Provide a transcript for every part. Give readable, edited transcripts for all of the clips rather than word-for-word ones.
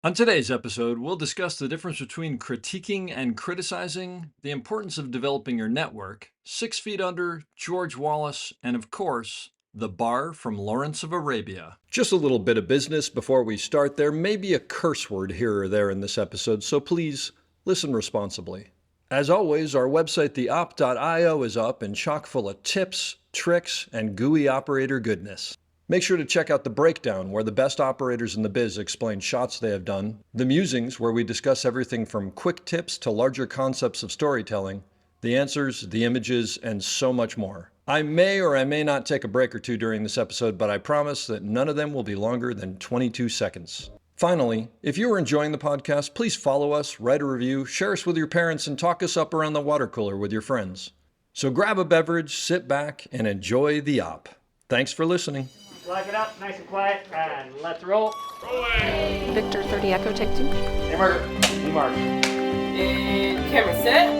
On today's episode, we'll discuss the difference between critiquing and criticizing, the importance of developing your network, 6 Feet Under, George Wallace, and of course, the bar from Lawrence of Arabia. Just a little bit of business before we start. There may be a curse word here or there in this episode, so please listen responsibly. As always, our website, theop.io, is up and chock full of tips, tricks, and gooey operator goodness. Make sure to check out The Breakdown, where the best operators in the biz explain shots they have done, The Musings, where we discuss everything from quick tips to larger concepts of storytelling, the answers, the images, and so much more. I may or I may not take a break or two during this episode, but I promise that none of them will be longer than 22 seconds. Finally, if you are enjoying the podcast, please follow us, write a review, share us with your parents, and talk us up around the water cooler with your friends. So grab a beverage, sit back, and enjoy the op. Thanks for listening. Lock it up, nice and quiet, and let's roll. Rolling. Victor 30 Echo, take 2. Hey, Margaret. Hey, Mark. And camera set.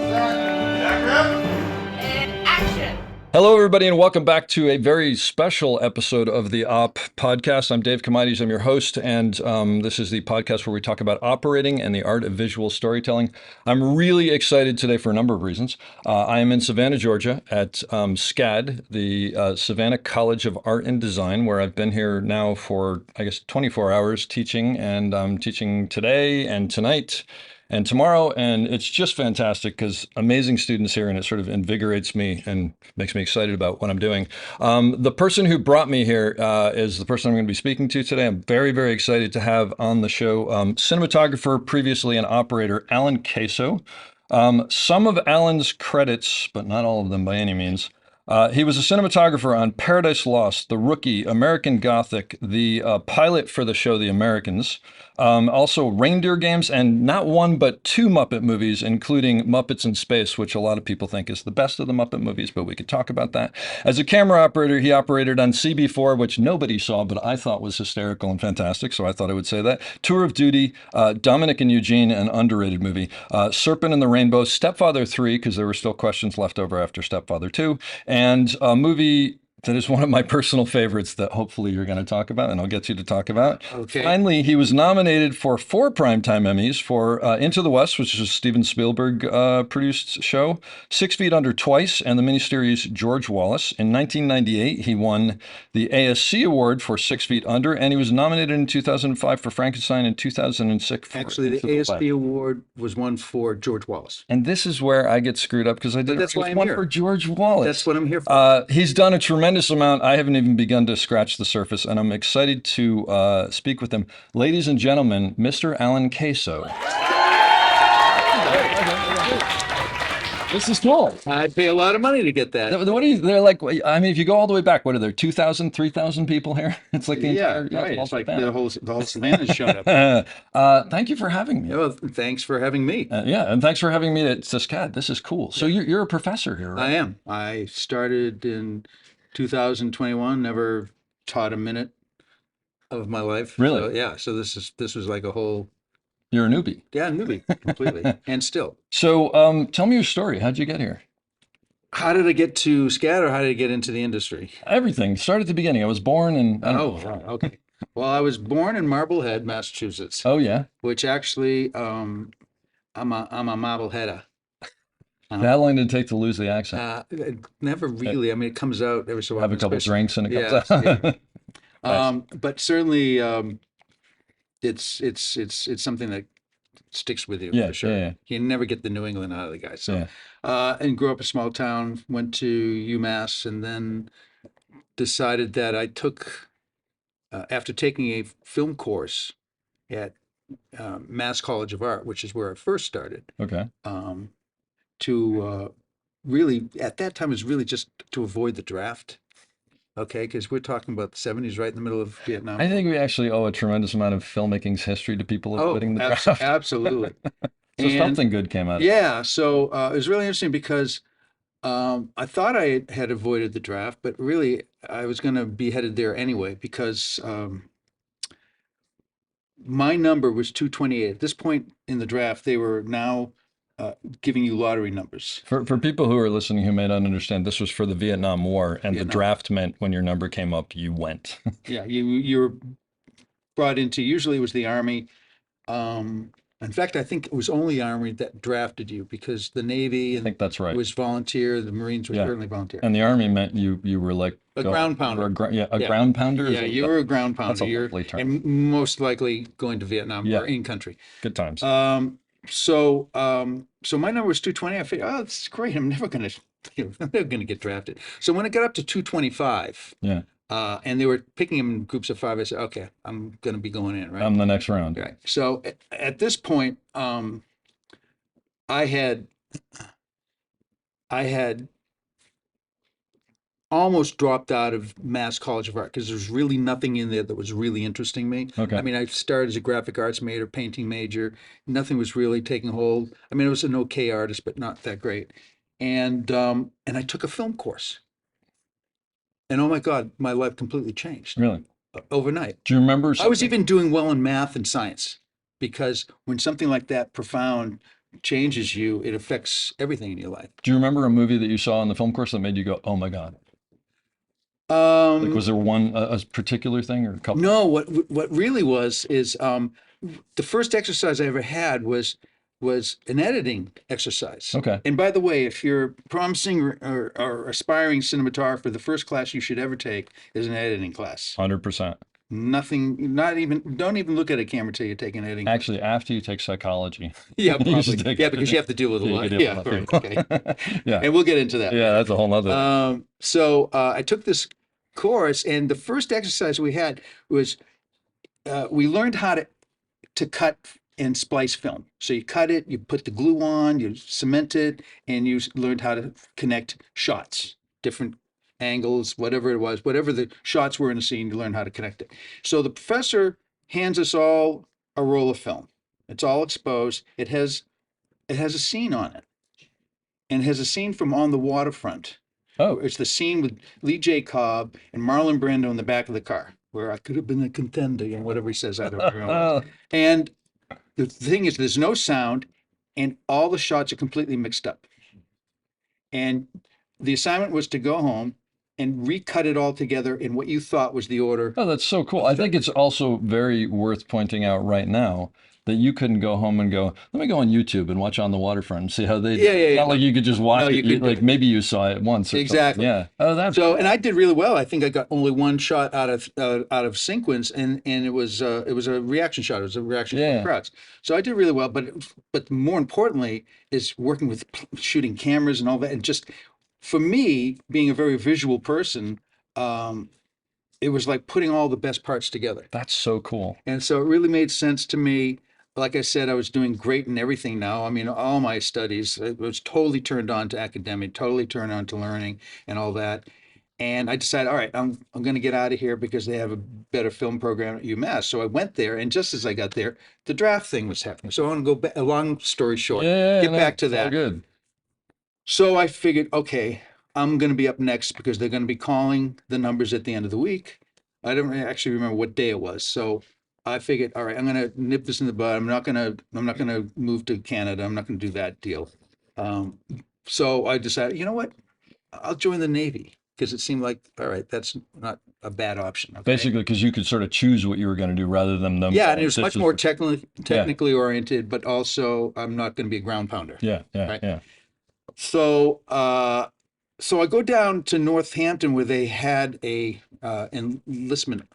And action. Hello, everybody, and welcome back to a very special episode of the Op podcast. I'm Dave Comides. I'm your host, and this is the podcast where we talk about operating and the art of visual storytelling. I'm really excited today for a number of reasons. I am in Savannah, Georgia at SCAD, the Savannah College of Art and Design, where I've been here now for, 24 hours teaching, and I'm teaching today and tonight and tomorrow, and it's just fantastic because amazing students here, and it sort of invigorates me and makes me excited about what I'm doing. The person who brought me here is the person I'm going to be speaking to today. I'm very, very excited to have on the show cinematographer, previously an operator, Alan Caso. Some of Alan's credits, but not all of them by any means. He was a cinematographer on Paradise Lost, The Rookie, American Gothic, the pilot for the show The Americans, also Reindeer Games, and not one but 2 Muppet movies, including Muppets in Space, which a lot of people think is the best of the Muppet movies, but we could talk about that. As a camera operator, he operated on CB4, which nobody saw, but I thought was hysterical and fantastic, so I thought I would say that. Tour of Duty, Dominic and Eugene, an underrated movie, Serpent and the Rainbow, Stepfather 3, because there were still questions left over after Stepfather 2, and a movie that is one of my personal favorites that hopefully you're going to talk about, and I'll get you to talk about. Okay. Finally, he was nominated for 4 Primetime Emmys for Into the West, which is a Steven Spielberg produced show, 6 Feet Under twice, and the miniseries George Wallace. In 1998, he won the ASC award for 6 Feet Under, and he was nominated in 2005 for Frankenstein, in 2006 for Actually, the Into the ASC West. award was one for George Wallace. And this is where I get screwed up because I did that's why I'm one here. for George Wallace. That's what I'm here for. He's done a tremendous amount. I haven't even begun to scratch the surface, and I'm excited to speak with him. Ladies and gentlemen, Mr. Alan Caso. This is cool. I'd pay a lot of money to get that. What are you? They're like. I mean, if you go all the way back, what are there? 2,000, 3,000 people here? It's like the Yeah, entire. right. Small It's like Savannah. the whole Savannah's shown up. Thank you for having me. Well, thanks for having me. Yeah, and thanks for having me at SCAD. This is cool. So you're a professor here, right? I am. I started in 2021. Never taught a minute of my life. Really? So, yeah. So this was like a whole You're a newbie. newbie completely, and still. So tell me your story. How'd you get here? How did I get to SCAD, or how did I get into the industry? Everything. Start at the beginning. I was born in. Right, okay. Well, I was born in Marblehead, Massachusetts. Oh yeah. Which actually, I'm a Marbleheader. How long did it take to lose the accent? Never really. I mean, it comes out every so often. Have a couple especially- drinks and it Yeah, comes out. yeah. But certainly, it's something that sticks with you Yeah, for sure. yeah. You never get the New England out of the guy. So, Yeah. and grew up in a small town. Went to UMass, and then decided that I took, after taking a film course at Mass College of Art, which is where I first started. Okay. To really, at that time, it was really just to avoid the draft. Okay, because we're talking about the 70s, right in the middle of Vietnam. I think we actually owe a tremendous amount of filmmaking's history to people avoiding the draft. Absolutely. So And- something good came out of it. Yeah, so it was really interesting because I thought I had avoided the draft, but really I was going to be headed there anyway because my number was 228. At this point in the draft, they were now giving you lottery numbers. For people who are listening who may not understand, this was for the Vietnam War, and the Vietnam. draft meant when your number came up, you went. Yeah, you were brought into, usually it was the Army, In fact, I think it was only Army that drafted you because the Navy I think that's right. was volunteer, the Marines was Yeah. certainly volunteer. And the Army meant you were like A ground you were pounder. a Yeah. ground pounder. Yeah, you were a ground pounder. That's a You're lovely term. and most likely going to Vietnam Yeah. or in country. Good times. So my number was 220. I figured, oh, this is great. I'm never gonna, I'm never gonna get drafted. So when I got up to 225, Yeah. and they were picking them in groups of 5, I said, okay, I'm gonna be going in, right? I'm the next round. Right. So at this point, I had almost dropped out of Mass College of Art because there's really nothing in there that was really interesting me. Okay. I mean, I started as a graphic arts major, painting major. Nothing was really taking hold. I mean, I was an okay artist, but not that great. And I took a film course. And oh my God, my life completely changed Really? overnight. Do you remember I was something? even doing well in math and science because when something like that profound changes you, it affects everything in your life. Do you remember a movie that you saw in the film course that made you go, "Oh my God"? Like, was there one a particular thing or a couple? No, what really was is the first exercise I ever had was an editing exercise. Okay. And by the way, if you're promising or aspiring cinematographer, the first class you should ever take is an editing class. 100%. Nothing, don't even look at a camera till you take an editing. Actually, after you take psychology. Yeah, You should probably. take Yeah, because you have to deal with a Yeah, you lot. could deal Yeah, with right. that. Okay. Yeah. And we'll get into that. Yeah, that's a whole nother. So I took this course, and the first exercise we had was we learned how to cut and splice film. So you cut it, you put the glue on, you cement it, and you learned how to connect shots, different angles, whatever it was, whatever the shots were in the scene, you learn how to connect it. So the professor hands us all a roll of film. It's all exposed. It has a scene on it, and it has a scene from On the Waterfront. Oh, It's the scene with Lee J. Cobb and Marlon Brando in the back of the car, where I could have been a contender, and whatever he says, I don't remember. And the thing is, there's no sound, and all the shots are completely mixed up. And the assignment was to go home and recut it all together in what you thought was the order. oh, that's so cool. I think it's also very worth pointing out right now that you couldn't go home and go, let me go on YouTube and watch On the Waterfront and see how they. Yeah, yeah, It's yeah. not like you could just watch No, it. you could- Like maybe you saw it once. Or something. Exactly. Yeah. Oh, that's So, and I did really well. I think I got only one shot out of sequence, and it was a reaction shot. It was a reaction from Yeah. the crowds. So I did really well. But more importantly is working with shooting cameras and all that, and just for me being a very visual person, it was like putting all the best parts together. That's so cool. And so it really made sense to me. Like I said, I was doing great in everything now. I mean, all my studies, it was totally turned on to academic, totally turned on to learning and all that. And I decided, all right, I'm going to get out of here because they have a better film program at UMass. So I went there, and just as I got there, the draft thing was happening. So I want to go back. A long story short, Yeah. get no, back to it's all that. good. So I figured, okay, I'm going to be up next because they're going to be calling the numbers at the end of the week. I don't actually remember what day it was. So I figured, all right, I'm going to nip this in the bud. I'm not going to move to Canada. I'm not going to do that deal. So I decided, you know what? I'll join the Navy because it seemed like, all right, that's not a bad option. Okay? Basically, because you could sort of choose what you were going to do rather than them. Yeah, and saying, it was "This much is more the-" technically oriented, but also I'm not going to be a ground pounder. Yeah. Right. Yeah. So, so I go down to Northampton where they had a enlistment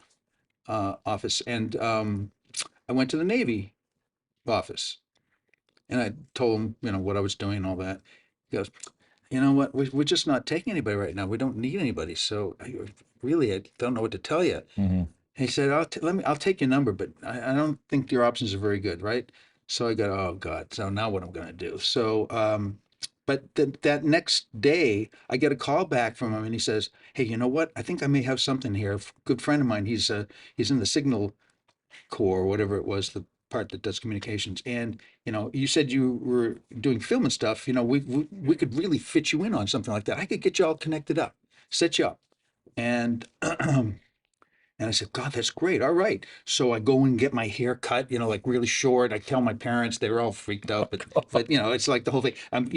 office, and I went to the Navy office, and I told him, what I was doing and all that. He goes, you know what, we're just not taking anybody right now. We don't need anybody. So I don't know what to tell you. hmm He said, I'll take your number, but I don't think your options are very good, right? So I go, oh God, so now what I'm going to do? So, but that next day, I get a call back from him, and he says, hey, you know what? I think I may have something here. A good friend of mine, he's in the Signal Corps, or whatever it was, the part that does communications. And, you said you were doing film and stuff. We could really fit you in on something like that. I could get you all connected up, set you up. And and I said, God, that's great. All right. So I go and get my hair cut, like really short. I tell my parents, they were all freaked out, but it's like the whole thing. I'm,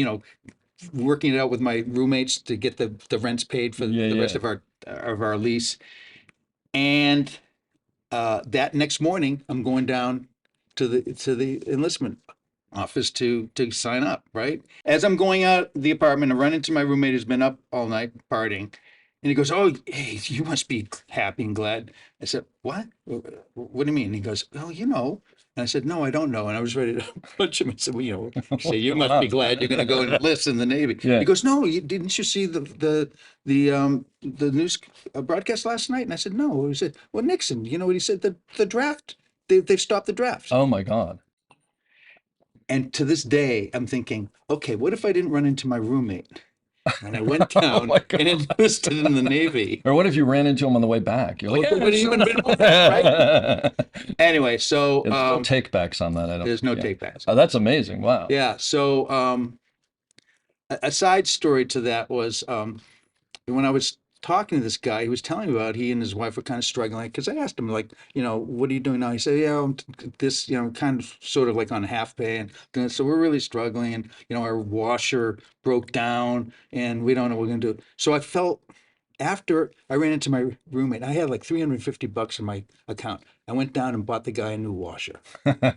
working it out with my roommates to get the rents paid for the rest of our lease. And that next morning, I'm going down to the enlistment office to sign up, right? As I'm going out the apartment, I run into my roommate who's been up all night partying. And he goes, "Oh, hey, you must be happy and glad." I said, "What? What do you mean?" He goes, "Well, you know." And I said, "No, I don't know." And I was ready to punch him. I said, "Well, you know, you say you must be glad you're going to go and enlist in the Navy." Yeah. He goes, "No, didn't you see the news broadcast last night?" And I said, "No." He said, "Well, Nixon, you know what he said? The draft, they've stopped the draft." Oh my God. And to this day, I'm thinking, okay, what if I didn't run into my roommate and I went Oh down my God. and enlisted in the Navy? Or what if you ran into him on the way back? You're like, It would "Yeah, even been worse, right? Anyway, so There's no take backs on that. I don't. there's no Yeah. take backs. Oh, that's amazing. Wow. Yeah. So a side story to that was when I was talking to this guy, he was telling me about he and his wife were kind of struggling because I asked him like, you know, what are you doing now? He said, yeah, this, you know, kind of sort of like on half pay, and so we're really struggling, and you know, our washer broke down, and we don't know what we're gonna do. So I felt after I ran into my roommate, I had like $350 in my account. I went down and bought the guy a new washer.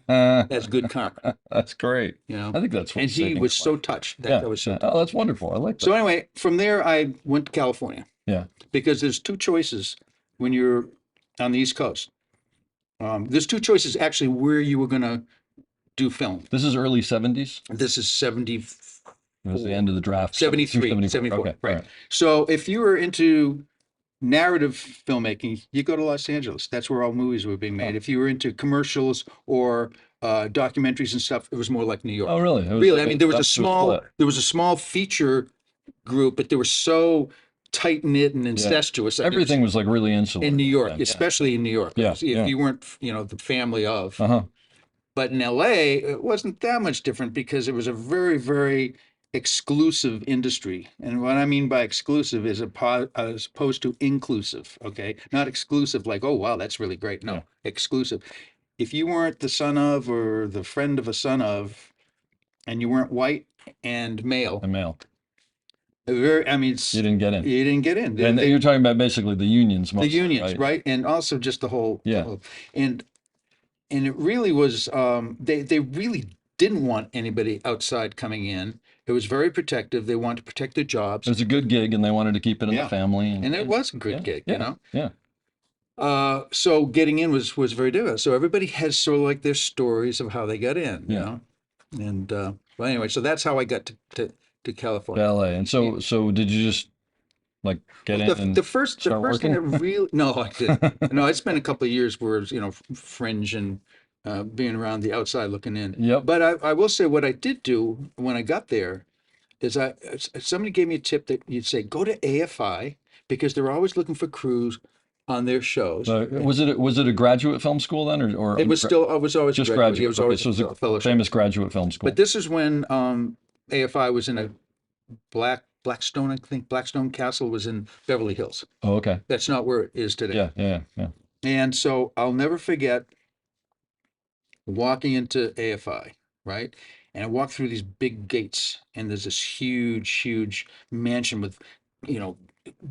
That's good karma, That's great. you know. I think that's And what's he saving was your so life. touched. That Yeah. guy was so Yeah. touched. Oh, that's wonderful. I like that. So anyway, from there I went to California Yeah. because there's two choices when you're on the East Coast. There's two choices actually where you were going to do film. This is early 70s. This is 70, It was the end of the draft. 73, 74. 74, Okay. right. All right. So if you were into narrative filmmaking, you go to Los Angeles. That's where all movies were being made. Oh. If you were into commercials or documentaries and stuff, it was more like New York. Oh, really? It was Really, like I mean, there was a that small split. feature group, but they were so tight knit and incestuous. I mean, Everything was like really insular in New York, then. especially in New York. Yeah, If yeah. you weren't, you know, the family of. Uh-huh. But in LA, it wasn't that much different because it was a very, very exclusive industry. And what I mean by exclusive is as opposed to inclusive, okay? Not exclusive like, oh, wow, that's really great. No, Yeah. exclusive. If you weren't the son of or the friend of a son of, and you weren't white and male, A male. I mean, You didn't get in. you didn't get in. And you're talking about basically the unions The mostly, unions, right? And also just the whole, Yeah. and it really was they really didn't want anybody outside coming in. It was very protective. They wanted to protect their jobs. It was a good gig and they wanted to keep it in Yeah. the family. And it was a good yeah, gig, yeah, you know. Yeah. So getting in was very difficult. So everybody has sort of like their stories of how they got in, you Yeah. know. And well, anyway, so that's how I got to California. Ballet. And so did you just like get in and The first start thing that working? really no, I didn't. No, I spent a couple of years where it was, you know, fringe and being around the outside looking in. Yep. But I will say what I did do when I got there is somebody gave me a tip that you'd say go to AFI because they're always looking for crews on their shows. So was it a graduate film school then or It was still I was always just a graduate? It was Okay, always so it was a a fellowship. famous graduate film school. But this is when AFI was in a Blackstone, I think Blackstone Castle was in Beverly Hills. Oh, okay. That's not where it is today. Yeah. And so I'll never forget walking into AFI, right? And I walk through these big gates, and there's this huge mansion with, you know,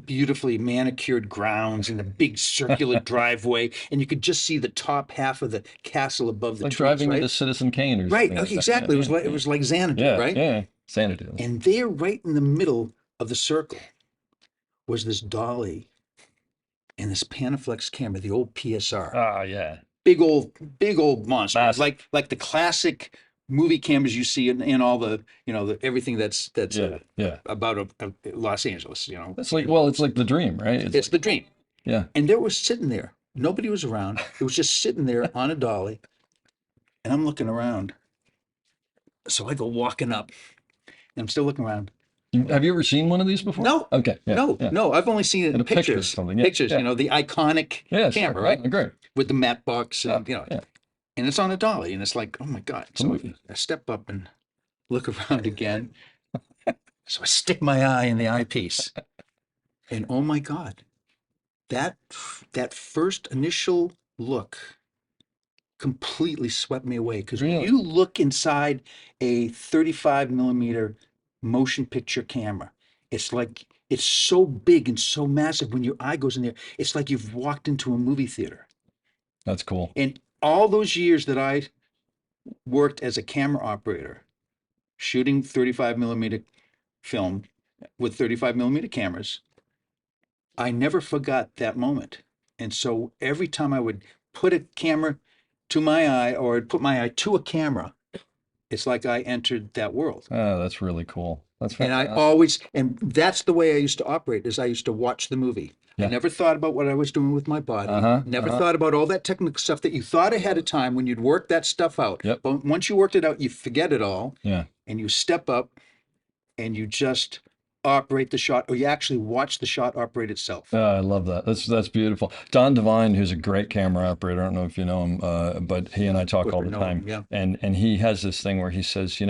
beautifully manicured grounds and a big circular driveway, and you could just see the top half of the castle above the Like trees, driving right? into Citizen Kane or Right, something like that. exactly. Yeah, It was like Xanadu, yeah, right? Yeah. Sanity. And there, right in the middle of the circle, was this dolly and this Panaflex camera, the old PSR. Ah, yeah. Big old monster, Massive. like the classic movie cameras you see in all the, you know, everything that's Yeah. about Los Angeles, you know. It's like the dream, right? It's like, the dream. yeah. And there was sitting there. Nobody was around. It was just sitting there on a dolly. And I'm looking around. So I go walking up and I'm still looking around. Have you ever seen one of these before? No. Okay. Yeah, yeah. No. I've only seen it In in a picture or pictures. something, yeah, Pictures, yeah. you know, the iconic Yeah, camera, sure. right? Oh, great. With the matte box and, you know. Yeah. And it's on a dolly, and it's like, oh my God. a So movie. I step up and look around again. So I stick my eye in the eyepiece. And oh my God, that first initial look completely swept me away. Because when Really? you look inside a 35 millimeter motion picture camera, it's like it's so big and so massive when your eye goes in there, it's like you've walked into a movie theater. That's cool. And all those years that I worked as a camera operator, shooting 35 millimeter film with 35 millimeter cameras, I never forgot that moment. And so every time I would put a camera to my eye or I'd put my eye to a camera, it's like I entered that world. Oh, that's really cool. That's And I fantastic. always, and that's the way I used to operate, is I used to watch the movie. I Yeah. never thought about what I was doing with my body. Never thought about all that technical stuff that you thought ahead of time when you'd work that stuff out. Yep. But once you worked it out, you forget it all. Yeah. And you step up and you just operate the shot, or you actually watch the shot operate itself. Oh, I love that. That's beautiful. Don Devine, who's a great camera operator, I don't know if you know him, but he and I talk all the time. Yeah. And he has this thing where he says,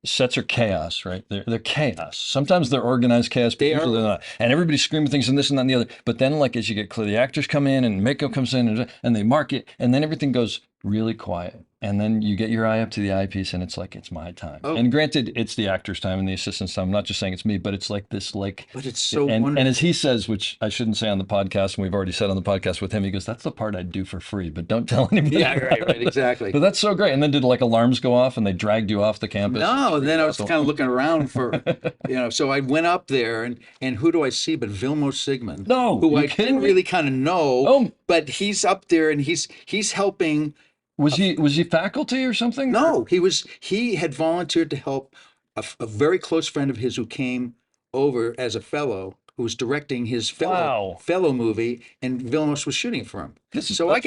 sets are chaos, right? They're chaos. Sometimes they're organized chaos, but They usually are. they're not. And everybody's screaming things and this and that and the other. But then, like, as you get clear, the actors come in and makeup comes in and they mark it, and then everything goes really quiet. And then you get your eye up to the eyepiece, and it's like, it's my time. Oh. And granted, it's the actor's time and the assistant's time. I'm not just saying it's me, but it's like this, like, But it's so and wonderful. as he says, which I shouldn't say on the podcast, and we've already said on the podcast with him, he goes, that's the part I'd do for free, but don't tell anybody. Yeah, right, exactly. But that's so great. And then did like alarms go off and they dragged you off the campus? No, then I was kind of looking around for, so I went up there and who do I see but Vilmo Sigmund? No, who you I kidding didn't me? really kind of know, Oh. but he's up there and he's helping. Was he faculty or something? No, he had volunteered to help a very close friend of his who came over as a fellow who was directing his Wow. fellow movie, and Vilmos was shooting for him. This is So I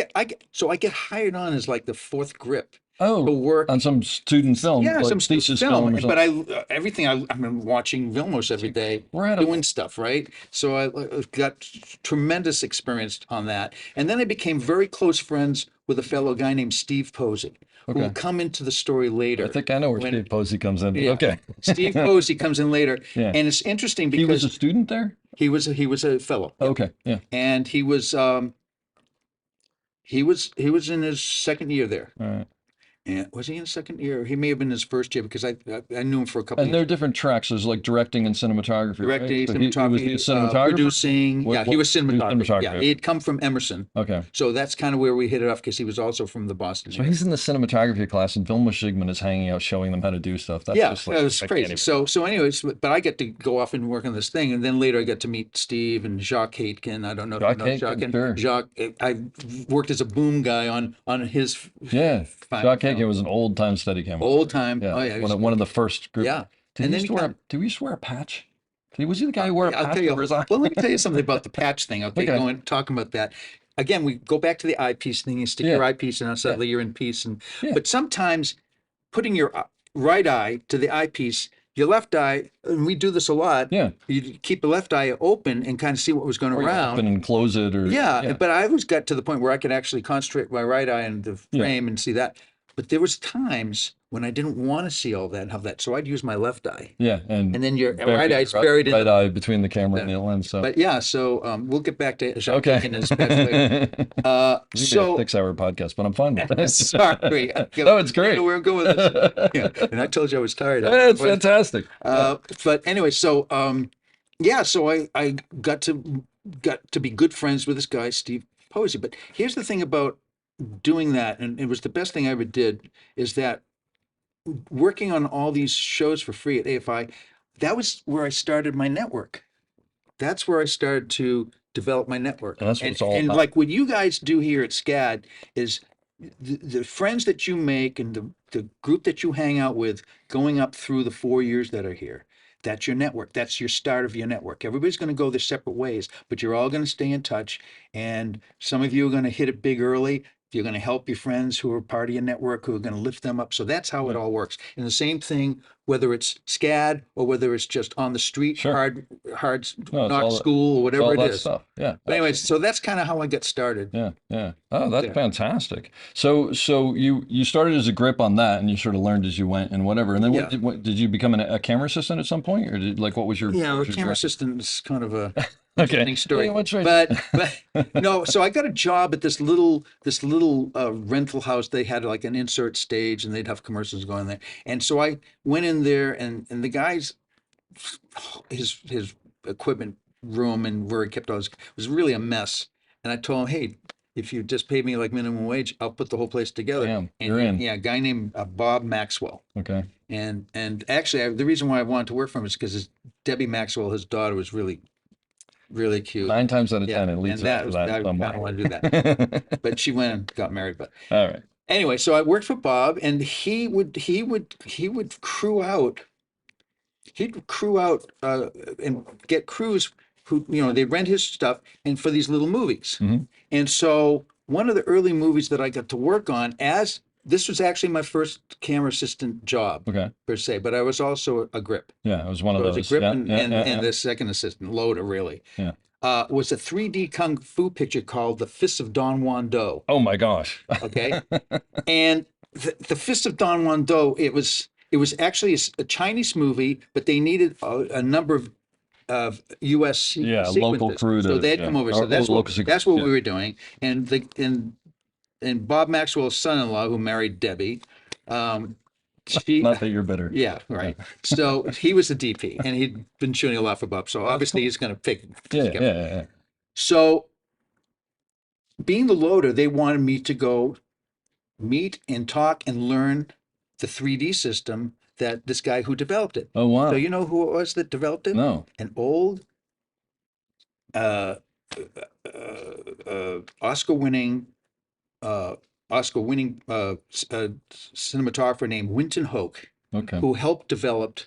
get hired on as like the fourth grip to Oh, work. on some student film, Yeah, like some thesis film, film or but something. I'm watching Vilmos every day, We're at a- doing stuff, right? So I got tremendous experience on that, and then I became very close friends with a fellow guy named Steve Posey, who will Okay. come into the story later. I think I know where when- Steve Posey comes in. Yeah. Okay. Steve Posey comes in later, Yeah. and it's interesting He was because a student there? he was a fellow, Okay. Yeah. and he was in his second year there. All right. And was he in his second year? He may have been his first year because I knew him for a couple And of there are years. different tracks. There's like directing and cinematography. Right? Directing, So he was cinematography, the cinematographer? producing. What- Yeah, he was what- he was cinematographer. cinematographer. Yeah, he had come from Emerson, Okay. so that's kind of where we hit it off because he was also from the Boston So area. he's in the cinematography class, and Vilma Shigman is hanging out, showing them how to do stuff. That's Yeah, just like, it was I can't crazy. even- So anyways, but I get to go off and work on this thing, and then later I get to meet Steve and Jacques Haitkin. I don't know if you Jacques know Haitkin, sure. Jacques. I worked as a boom guy on his Yeah. fine Jacques film. Haitkin was an old time Steadicam. old time. Yeah. Oh yeah, One of the first group. yeah. Did And he then used he to wear, kinda- did he used to wear a patch? Was he the guy who wore a I'll patch tell you. over his eye? Well, let me tell you something about the patch thing. Okay, Okay. talking about that. Again, we go back to the eyepiece thing. You stick your Yeah. eyepiece in, and suddenly you're in peace. And Yeah. but sometimes putting your right eye to the eyepiece, your left eye, and we do this a lot. Yeah. You keep the left eye open and kind of see what was going Or you around. open and close it, or Yeah, but I always got to the point where I could actually concentrate my right eye in the frame and see that. But there was times when I didn't want to see all that and have that, so I'd use my left eye. yeah, and And then your bury- right eye's buried in right the- eye between the camera and the lens. So But yeah, so we'll get back to Jacques okay. Haitkin and his patch later. This is a So 6-hour podcast, but I'm fine with it. sorry. No, it's great. Where I'm going with this. Yeah, and I told you I was tired. Yeah, it's fantastic. But anyway, so yeah, so I got to be good friends with this guy, Steve Posey. But here's the thing about doing that, and it was the best thing I ever did, is that working on all these shows for free at AFI, that was where I started my network. That's where I started to develop my network. And that's what it's all and about. like what you guys do here at SCAD is the friends that you make and the group that you hang out with going up through the 4 years that are here. That's your network. That's your start of your network. Everybody's going to go their separate ways, but you're all going to stay in touch. And some of you are going to hit it big early. You're going to help your friends who are part of your network, who are going to lift them up. So that's how it all works. And the same thing, whether it's SCAD or whether it's just on the street, Sure. hard No, it's knock all- school, or all whatever it that is. stuff. Yeah. But anyway, so that's kind of how I got started. Yeah, yeah. Oh, that's Yeah. fantastic. So you started as a grip on that, and you sort of learned as you went and whatever. And then Yeah. what did you become a camera assistant at some point, or what was your Yeah, what a was your camera direct- assistant is kind of a Okay. interesting story. Yeah, what's right- But no, so I got a job at this little rental house. They had like an insert stage, and they'd have commercials going there. And so I went in there, and the guy's his equipment room and where he kept all his was really a mess. And I told him, hey, if you just pay me like minimum wage, I'll put the whole place together. Bam, And you're in. yeah, a guy named Bob Maxwell. Okay. And actually, the reason why I wanted to work for him is because Debbie Maxwell, his daughter, was really, really cute. 9 times out of Yeah, 10, it leads and up to that I kind somewhere. of want to do that. But she went and got married. But All right. anyway, so I worked for Bob, and he would crew out. He'd crew out and get crews who, they rent his stuff and for these little movies. Mhm. And so one of the early movies that I got to work on, as this was actually my first camera assistant job Okay. per se, but I was also a grip. Yeah, it was one of So I was those. a grip Yeah, and, yeah, and, yeah, and yeah. the second assistant, loader really. Yeah. Was a 3D kung fu picture called The Fists of Don Juan Do. Oh my gosh. Okay. And the Fist of Don Juan Do, it was actually a Chinese movie, but they needed a number of U.S. Yeah, sequences. local crew So to- they'd yeah. come over. Or So that's local what sequences, that's what yeah. we were doing. And Bob Maxwell's son-in-law, who married Debbie, she Not that you're bitter. yeah, right. So he was the DP, and he'd been shooting a lot for Bob. So obviously he's going to pick. Yeah, yeah, yeah. So being the loader, they wanted me to go meet and talk and learn the 3D system that this guy who developed it. Oh wow. So you know who it was that developed it? No. An old Oscar-winning cinematographer named Winton Hoke, Okay. who helped develop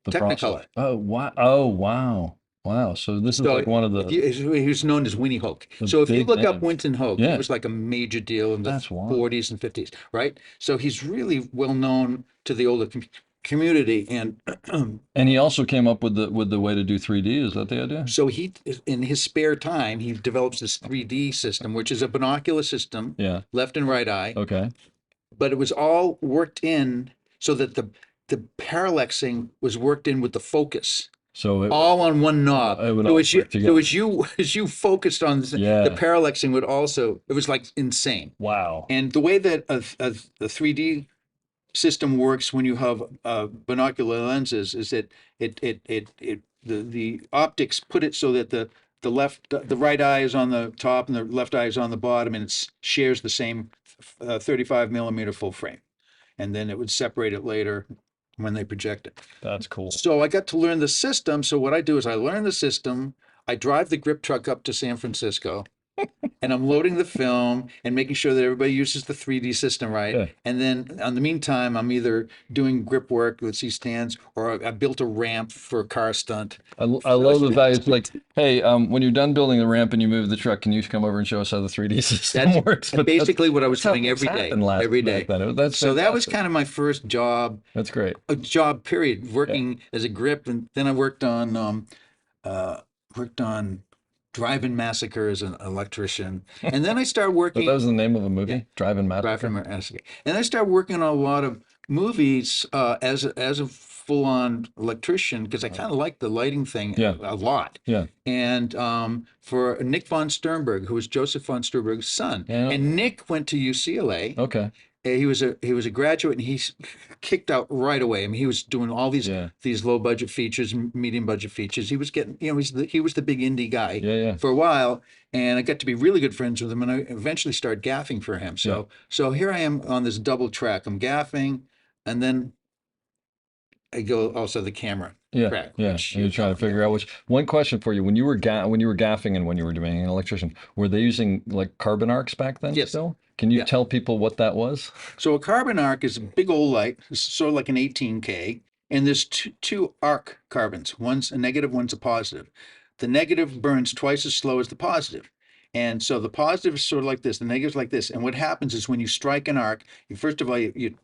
The Technicolor. process. Oh wow. Oh wow. Wow. So this is So like one of the. he was known as Winnie Hoke. The So if you big look up names. Winton Hoke, Yeah. it was like a major deal in the That's wild. 40s and 50s, right? So he's really well known to the older community, and And he also came up with the way to do 3D. Is that the idea? so he, in his spare time, he develops this 3D system, which is a binocular system, Yeah. left and right eye, Okay. but it was all worked in so that the parallaxing was worked in with the focus. So it, All on one knob. It would So all as you, work together. as you focused on this, Yeah. the parallaxing would also, it was like insane. wow. And the way that a 3D system works when you have binocular lenses is that the optics put it so that the right eye is on the top and the left eye is on the bottom, and it shares the same 35 millimeter full frame. And then it would separate it later when they project it. That's cool. So I got to learn the system. So what I do is I learn the system. I drive the grip truck up to San Francisco, and I'm loading the film and making sure that everybody uses the 3D system right. Yeah. And then in the meantime, I'm either doing grip work with C-stands, or I built a ramp for a car stunt. I love the value. It's like, hey, when you're done building the ramp and you move the truck, can you come over and show us how the 3D system works? But basically what I was that's how doing things every day. happened Every day. back then. That's So that was fantastic. kind of my first job. That's great. A job period, working as a grip, and then I worked on Drive-In Massacre as an electrician, and then I started But working. that was the name of a movie, Yeah. Drive-In Massacre. Drive-In Massacre, and I started working on a lot of movies as a full-on electrician, because I kind of liked the lighting thing Yeah. a lot. Yeah. And for Nick von Sternberg, who was Joseph von Sternberg's son, Yeah. and Nick went to UCLA. Okay. He was a graduate, and he's kicked out right away. I mean, he was doing all these Yeah. low budget features, medium budget features. He was getting, he was the big indie guy Yeah, yeah. for a while, and I got to be really good friends with him, and I eventually started gaffing for him. So here I am on this double track. I'm gaffing, and then I go also the camera Yeah, track. yeah. which And you're trying to figure out which. One question for you: when you were gaffing and when you were doing an electrician, were they using like carbon arcs back then? Yes. Still? Can you Yeah. tell people what that was? So a carbon arc is a big old light, it's sort of like an 18K, and there's two arc carbons. One's a negative, one's a positive. The negative burns twice as slow as the positive. And so the positive is sort of like this, the negative is like this. And what happens is when you strike an arc, first of all, you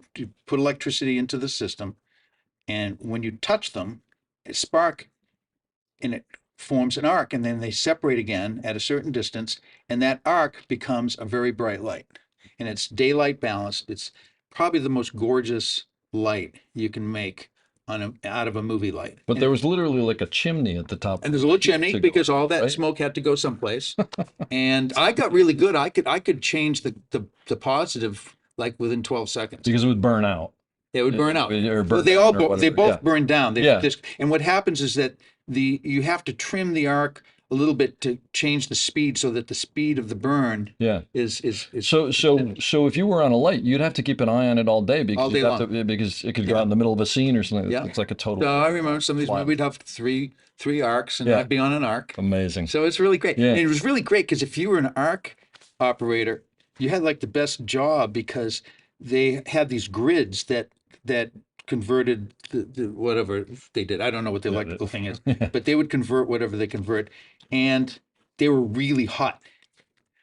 put electricity into the system, and when you touch them, a spark, and it forms an arc, and then they separate again at a certain distance, and that arc becomes a very bright light. And it's daylight balanced. It's probably the most gorgeous light you can make out of a movie light. But there was literally like a chimney at the top. And there's a little chimney to go, because all that right? smoke had to go someplace. And I got really good. I could change the positive like within 12 seconds. Because it would burn out. It would burn out. Or Well, burn they down or they whatever. both Yeah. burn down. Yeah. And what happens is that you have to trim the arc a little bit to change the speed so that the speed of the burn Yeah. is So if you were on a light, you'd have to keep an eye on it all day because all day you'd have long. to because it could go Yeah. out in the middle of a scene or something. Yeah. It's like a total So I remember some of these Wow. movies, we'd have three arcs, and Yeah. I'd be on an arc. amazing. So it's really great. Yeah. And it was really great because if you were an arc operator, you had like the best job because they had these grids that converted the whatever they did. I don't know what the electrical thing is, but they would convert whatever they convert, and they were really hot.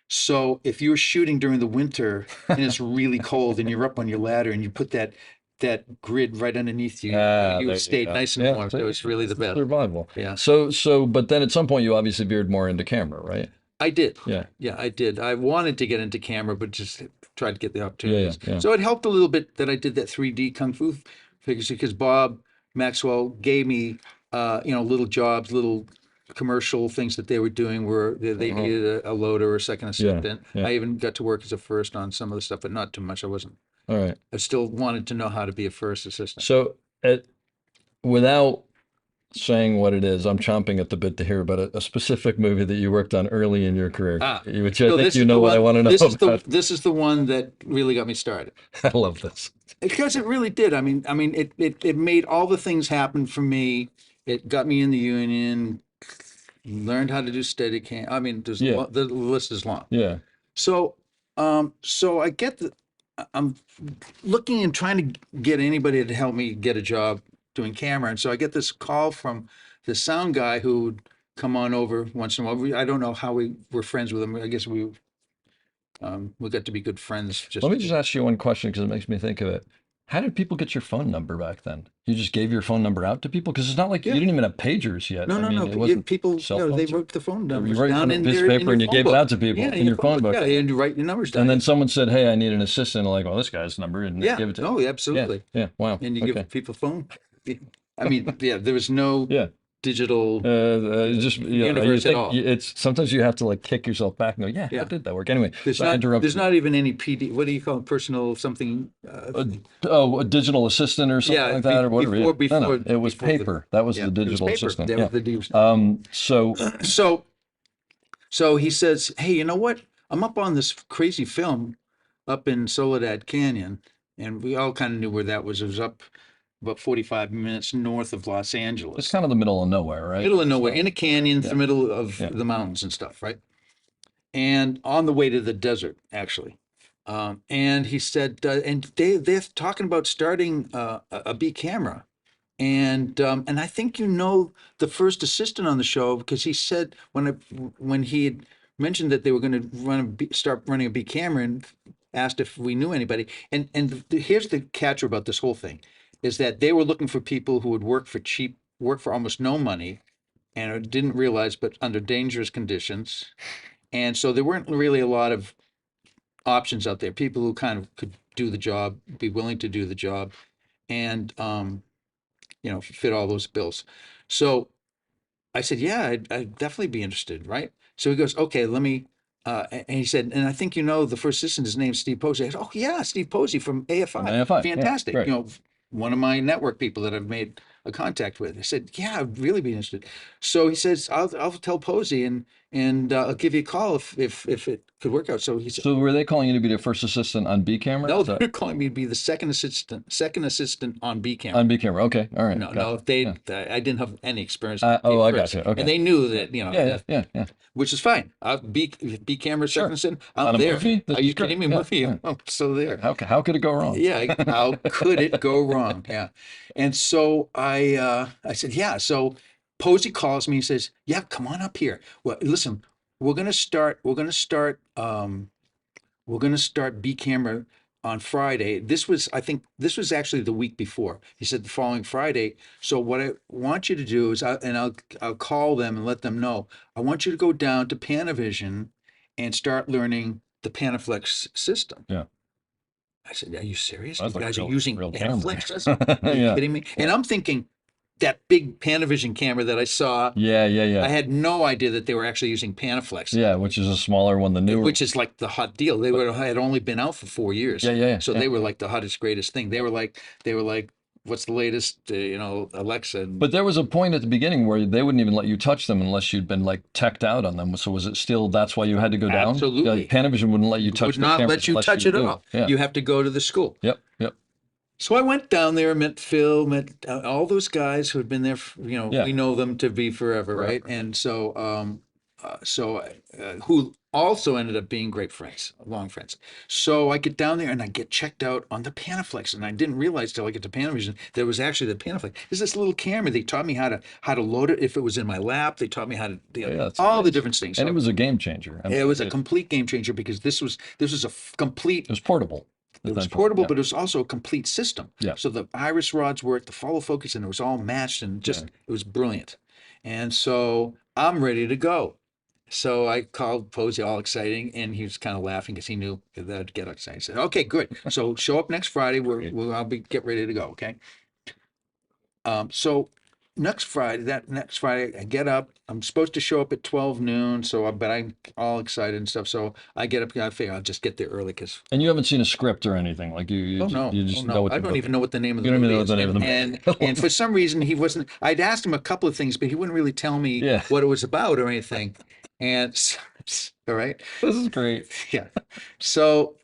So if you were shooting during the winter and it's really cold and you're up on your ladder and you put that grid right underneath you, There you you stayed go. nice and Yeah, warm. see, So it's really the best. survival. Yeah. But then at some point you obviously veered more into camera, right? I did. Yeah. Yeah, I did. I wanted to get into camera, but just tried to get the opportunities. yeah. So it helped a little bit that I did that 3D Kung Fu figures because Bob Maxwell gave me, little jobs, little commercial things that they were doing where they needed a loader or a second assistant. yeah. I even got to work as a first on some of the stuff, but not too much. All right. I still wanted to know how to be a first assistant. So without saying what it is, I'm chomping at the bit to hear about a specific movie that you worked on early in your career, which I So think this you is know the what I one- want to know this is about. this is the one that really got me started. I love this. Because it really did. I mean, it made all the things happen for me. It got me in the union, learned how to do Steadicam. I mean, Yeah. the list is long. Yeah. So, so I get I'm looking and trying to get anybody to help me get a job doing camera, and so I get this call from the sound guy who would come on over once in a while. I don't know how we were friends with him. I guess we got to be good friends. Let me just ask you one question because it makes me think of it. How did people get your phone number back then? You just gave your phone number out to people? Because it's not like Yeah. you didn't even have pagers yet. No, I no, mean, no. it wasn't People, cell they phones. wrote the phone You numbers write down on a in piece of your, in paper your and you phone gave it book. out to people in your phone book. Yeah, and you write your numbers down. And then someone said, "Hey, I need an assistant." Like, well, this guy's number, and yeah, give it to. oh, absolutely. Yeah. Wow. And you Okay. give people phone. I mean, yeah, there was no Yeah. digital Just you universe at think all. it's sometimes you have to like kick yourself back and go, yeah, Yeah. how did that work? Anyway, There's so I not, interrupted there's not even any PD. What do you call it? Personal something? a digital assistant or something Yeah, like that or whatever. No, before it was before the- paper. That was yeah, the it was digital paper. assistant. That Yeah. was the deal. So So he says, "Hey, you know what? I'm up on this crazy film up in Soledad Canyon, and we all kind of knew where that was. It was up about 45 minutes north of Los it's Angeles, kind of the middle of nowhere, right? middle of nowhere, So, in a canyon, yeah. the middle of Yeah. the mountains and stuff, right? And on the way to the desert, actually." And he said, and they're talking about starting a B camera. And I think the first assistant on the show because he said when he had mentioned that they were going to start running a B camera and asked if we knew anybody. And here's the catcher about this whole thing, is that they were looking for people who would work for almost no money, and didn't realize, but under dangerous conditions. And so there weren't really a lot of options out there. People who kind of could do the job, be willing to do the job, and fit all those bills. So I said, yeah, I'd definitely be interested, right? So he goes, okay, let me. And he said, and I think the first assistant, his name's Steve Posey. I said, oh yeah, Steve Posey from AFI, From AFI, yeah, fantastic. great. One of my network people that I've made a contact with. I said, yeah, I'd really be interested. So he says, I'll tell Posey and I'll give you a call if it could work out. So he said, So were they calling you to be the first assistant on B camera? no, Is that- they're calling me to be the second assistant on B camera. on B camera. Okay, all right. No, gotcha. no, I didn't have any experience. I first. gotcha. Okay. And they knew that, Yeah. which is fine. B camera Sure. second assistant, On I'm a there. movie? This Are is you kidding me? great. Movie? Yeah. I'm so there. How could it go wrong? Yeah, how could it go wrong? Yeah. And so I said, yeah. So Posey calls me and says, yeah, come on up here. Well, listen, we're gonna start B camera on Friday. I think this was actually the week before. He said the following Friday. So what I want you to do is, I'll call them and let them know. I want you to go down to Panavision and start learning the Panaflex system. Yeah. I said, are you serious? That's You like guys are real- using real camera. Panaflex system? Are you Yeah. kidding me? And I'm thinking that big Panavision camera that I saw, Yeah. I had no idea that they were actually using Panaflex. Yeah, which is a smaller one, the newer. Which is like the hot deal. They had only been out for 4 years. Yeah. So they were like the hottest, greatest thing. They were like what's the latest, Alexa. And But there was a point at the beginning where they wouldn't even let you touch them unless you'd been like teched out on them. So was it still that's why you had to go down? Absolutely. Like, Panavision wouldn't let you touch would the not cameras let you unless touch it at do. all. Yeah. You have to go to the school. Yep. Yep. So I went down there, met Phil, met all those guys who had been there. Yeah. We know them to be forever, right? And so, who also ended up being great friends, long friends. So I get down there and I get checked out on the Panaflex, and I didn't realize till I get to Panavision there was actually the Panaflex. There's this little camera. They taught me how to load it if it was in my lap. They taught me how to that's all the amazing. different things. And So it was a game changer. I mean, it was a complete game changer because this was a complete. It was portable. It was essentially. portable, Yeah. but it was also a complete system. Yeah. So the iris rods worked, the follow focus, and it was all matched, and just it was brilliant. And so I'm ready to go. So I called Posey, all exciting, and he was kind of laughing because he knew that I'd get excited. He said, "Okay, good. So show up next Friday. I'll get ready to go." Okay. So next Friday, I get up. I'm supposed to show up at 12 noon. But I'm all excited and stuff. So I get up. I figure I'll just get there early because. And you haven't seen a script or anything, like you Oh no! you just Oh know no! what I the don't book even know what the name of the You don't movie even know is. the name of the movie. And for some reason he wasn't. I'd asked him a couple of things, but he wouldn't really tell me Yeah. what it was about or anything. And all right, This is great. yeah. So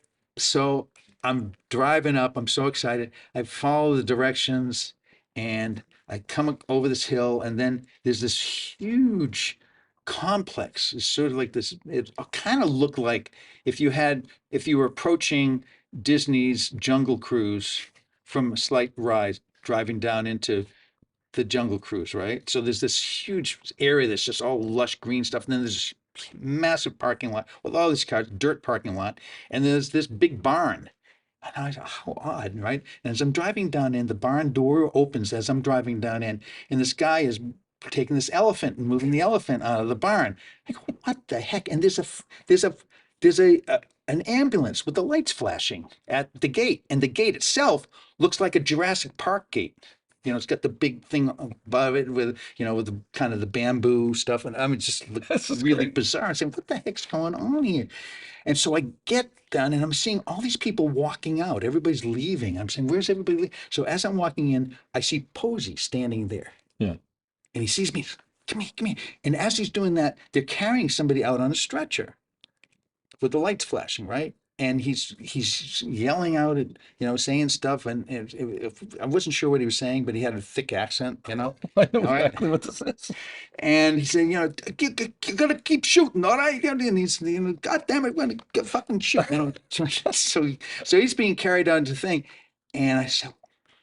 I'm driving up. I'm so excited. I follow the directions, and I come over this hill, and then there's this huge complex. It's sort of like this. It kind of looked like if you were approaching Disney's Jungle Cruise from a slight rise, driving down into the Jungle Cruise, right? So there's this huge area that's just all lush green stuff, and then there's this massive parking lot with all these cars, dirt parking lot, and there's this big barn. And I thought, how odd, right? And as I'm driving down in, the barn door opens as I'm driving down in, and this guy is taking this elephant and moving the elephant out of the barn. I go, what the heck? And there's an ambulance with the lights flashing at the gate, and the gate itself looks like a Jurassic Park gate. It's got the big thing above it with the kind of the bamboo stuff. And I mean, it just looked really bizarre. I'm saying, what the heck's going on here? And so I get down and I'm seeing all these people walking out. Everybody's leaving. I'm saying, where's everybody? So as I'm walking in, I see Posey standing there. Yeah. And he sees me. Come here. And as he's doing that, they're carrying somebody out on a stretcher with the lights flashing, right? And he's yelling out at, saying stuff. And I wasn't sure what he was saying, but he had a thick accent, I know All right. exactly what this is. And he said, you gotta keep shooting, all right? And he's, God damn it, we're gonna fucking shoot. So he's being carried on to the thing. And I said,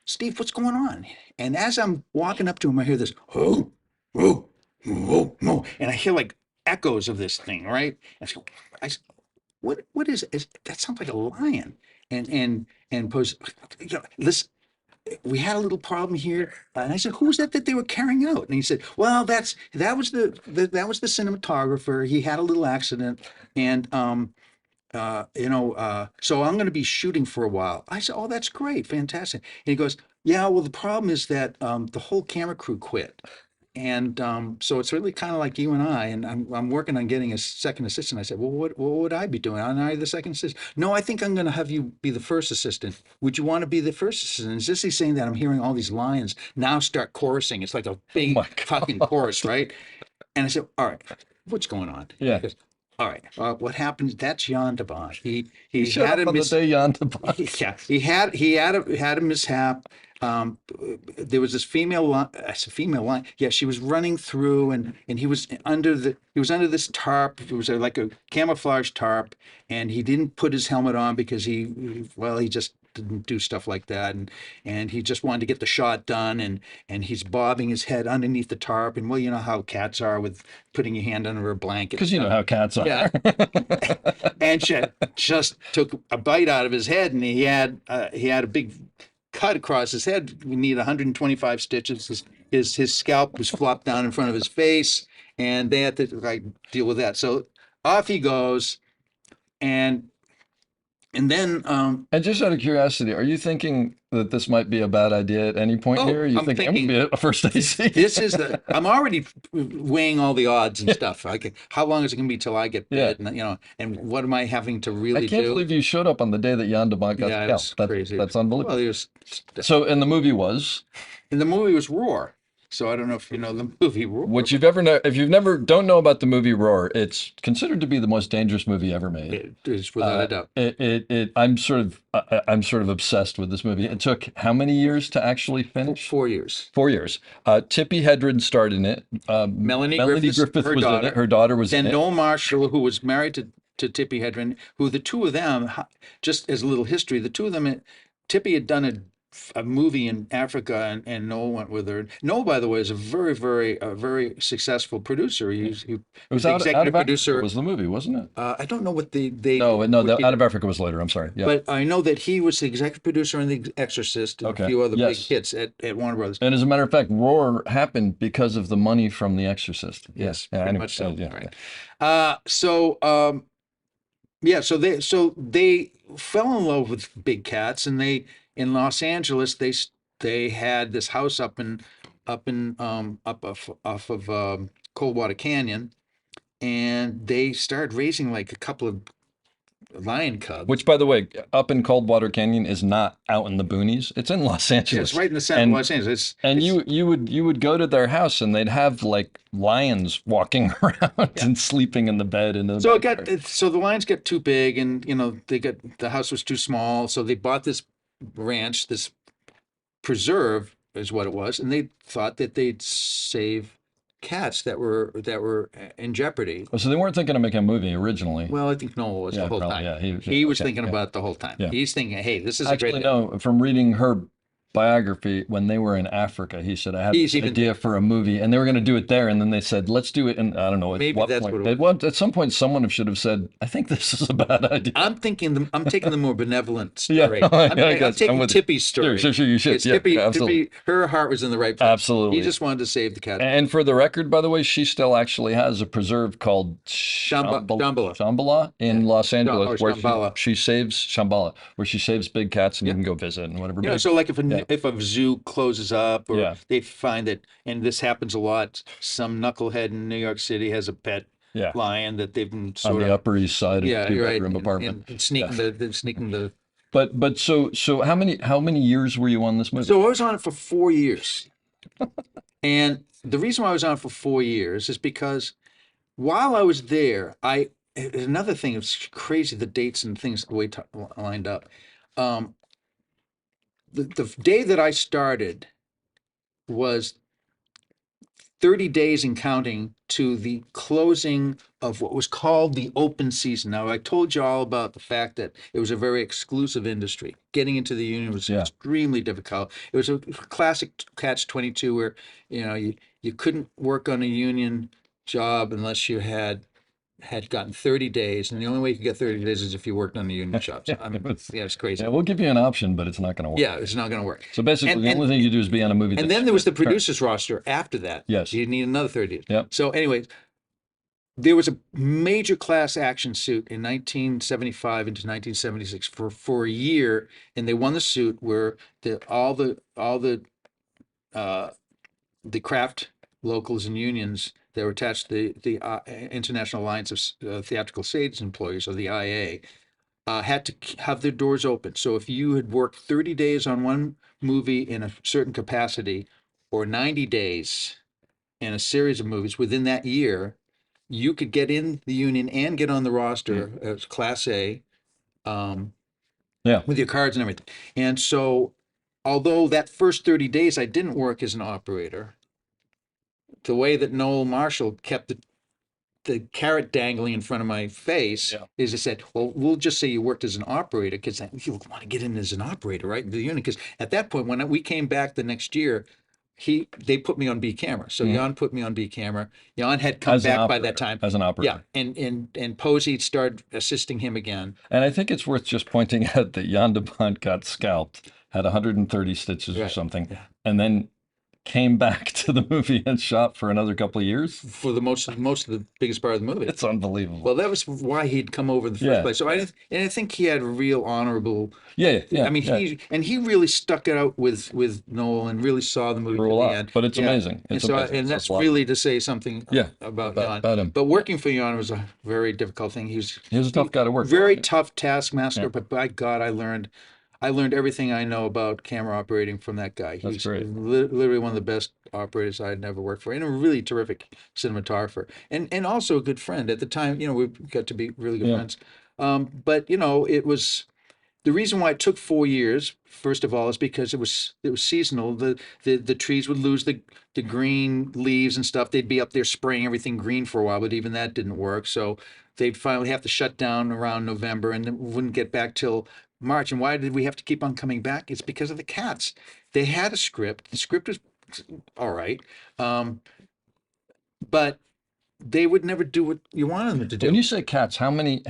Steve, what's going on? And as I'm walking up to him, I hear this, oh, oh, oh, oh. And I hear like echoes of this thing, right? I said, what is it? That sounds like a lion. And Pose, listen, we had a little problem here. And I said, who's that they were carrying out? And he said, well, that was the cinematographer. He had a little accident. And, so I'm going to be shooting for a while. I said, oh, that's great. Fantastic. And he goes, yeah, well, the problem is that the whole camera crew quit. And so it's really kind of like you and I, and I'm working on getting a second assistant. I said, well, what would I be doing? Aren't I the second assistant? No, I think I'm going to have you be the first assistant. Would you want to be the first assistant? Is this he's saying that I'm hearing all these lions now start chorusing? It's like a big fucking chorus, right? And I said, all right, what's going on? Yeah. He goes, all right, what happens? That's Jan de Bont. He Shut had up a on the day Jan de Bont. yeah, he had a mishap. There was this female line. Yeah, she was running through, and he was under this tarp. It was like a camouflage tarp, and he didn't put his helmet on because he just didn't do stuff like that, and he just wanted to get the shot done, and he's bobbing his head underneath the tarp, and you know how cats are with putting your hand under a blanket. Because you know how cats are. Yeah. And she just took a bite out of his head, and he had a big cut across his head. We need 125 stitches. His scalp was flopped down in front of his face, and they had to deal with that. So off he goes, and And then, And just out of curiosity, are you thinking that this might be a bad idea at any point here? Are you I'm thinking I'm going thinking to be a first AC? this is I'm already weighing all the odds and stuff. How long is it going to be till I get Yeah. bid? And, and what am I having to I really can't do? believe you showed up on the day that Jan de Bont got Yeah, it was scalped. crazy. That's unbelievable. Well, it was, So, and the movie was, and the movie was Roar. So I don't know if you know the movie Roar. which you've ever know, if you've never don't know about the movie Roar, it's considered to be the most dangerous movie ever made. It is without a doubt. I'm sort of obsessed with this movie. It took how many years to actually finish? 4 years. 4 years. Tippi Hedren starred in it. Melanie Melanie Griffith, her was in daughter. it. Her daughter was Then in it. Noel Marshall, who was married to Tippi Hedren, who the two of them, just as a little history, the two of them, Tippi had done a movie in Africa, and Noel went with her. Noel, by the way, is a very successful producer. He It was was the out of executive Africa producer. was the movie, wasn't it? I don't know what they No, what he Out did. of Africa was later. I'm sorry. Yeah. But I know that he was the executive producer on The Exorcist and Okay. a few other big Yes. hits at Warner Brothers. And as a matter of fact, Roar happened because of the money from The Exorcist. Yes, Yeah. pretty Anyway, much so. yeah. Right. Yeah, so they fell in love with big cats, and they in Los Angeles they had this house up off of Coldwater Canyon, and they started raising like a couple of lion cubs. Which, by the way, up in Coldwater Canyon is not out in the boonies. It's in Los Yeah, Angeles. it's right in the center of Los Angeles. And It's- you would go to their house and they'd have like lions walking around and sleeping in the bed in the So backyard. so the lions got too big, and the house was too small, so they bought this ranch, this preserve is what it was, and they thought that they'd save cats that were in jeopardy. So they weren't thinking of making a movie originally. Well, I think Noel was Yeah, the whole probably, time. yeah, He was okay, thinking yeah. about it the whole time. Yeah. He's thinking, hey, this is a Actually, great. no, from reading her biography, when they were in Africa, he said, I had He's an even- idea for a movie, and they were going to do it there, and then they said, let's do it. And I don't know at Maybe what that's point. what it They want, at some point, someone should have said, I think this is a bad idea. I'm taking the more benevolent Yeah, story. I I'm guess. taking I'm with you. Tippi's story. Sure, you should. It's Yeah, Tippi, absolutely. Tippi, her heart was in the right place. Absolutely. He just wanted to save the cat. And for the record, by the way, she still actually has a preserve called Shambhala in Los Angeles, or where Shambhala. she saves Shambhala, where she saves big cats, and you can go visit and whatever. You know, But so like if Yeah. if a zoo closes up, or Yeah. they find that, and this happens a lot, some knucklehead in New York City has a pet yeah, lion that they've been on sort the of, Upper East Side of yeah, a you're right, two-bedroom apartment. and sneaking the. But so how many years were you on this movie? So I was on it for 4 years, and the reason why I was on it for 4 years is because while I was there, another thing, it's crazy, the dates and things the way lined up. The day that I started was 30 days and counting to the closing of what was called the open season. Now, I told you all about the fact that it was a very exclusive industry. Getting into the union was Yeah. extremely difficult. It was a classic catch-22 where, you couldn't work on a union job unless you had gotten 30 days, and the only way you could get 30 days is if you worked on the union jobs. It's crazy. Yeah, we'll give you an option, but it's not going to work. Yeah, it's not going to work. So basically, And- the only thing you do is be on a movie. And that's then there was the current. producers roster after that. Yes. You need another 30 days. Yep. So anyway, there was a major class action suit in 1975 into 1976 for a year, and they won the suit where all the craft locals and unions that were attached to the International Alliance of Theatrical Stage Employees, or the IA, had to have their doors open. So if you had worked 30 days on one movie in a certain capacity, or 90 days in a series of movies within that year, you could get in the union and get on the roster as Class A, Yeah. with your cards and everything. And so, although that first 30 days I didn't work as an operator, the way that Noel Marshall kept the carrot dangling in front of my face is he said, well, we'll just say you worked as an operator, because you want to get in as an operator, right? The unit, because at that point, when we came back the next year, they put me on B camera. So Jan put me on B camera. Jan had come As an back by operator, that time. as an operator. Yeah, and Posey started assisting him again. And I think it's worth just pointing out that Jan de Bont got scalped, had 130 stitches or Right. something, Yeah. and then came back to the movie and shot for another couple of years. for the most of the biggest part of the movie. It's unbelievable. Well, that was why he'd come over in the first Yeah. place. So I think he had a real honorable. Yeah. I mean, he really stuck it out with Noel and really saw the movie Through a to the lot, end. but it's Yeah. amazing. It's and so, amazing. and It's that's a lot. really to say something Yeah, about about Jan. him. But working for Jan was a very difficult thing. He was very for. tough taskmaster. Yeah. But by God, I learned everything I know about camera operating from that guy. He That's was great. literally one of the best operators I'd ever worked for, and a really terrific cinematographer, and also a good friend at the time. You know, we got to be really good Yeah. friends. But you know, it was the reason why it took 4 years. First of all, is because it was seasonal. The trees would lose the green leaves and stuff. They'd be up there spraying everything green for a while, but even that didn't work. So they'd finally have to shut down around November, and then wouldn't get back till March. And why did we have to keep on coming back? It's because of the cats. They had a script. The script was all right, but they would never do what you wanted them to do. When you say cats, how many?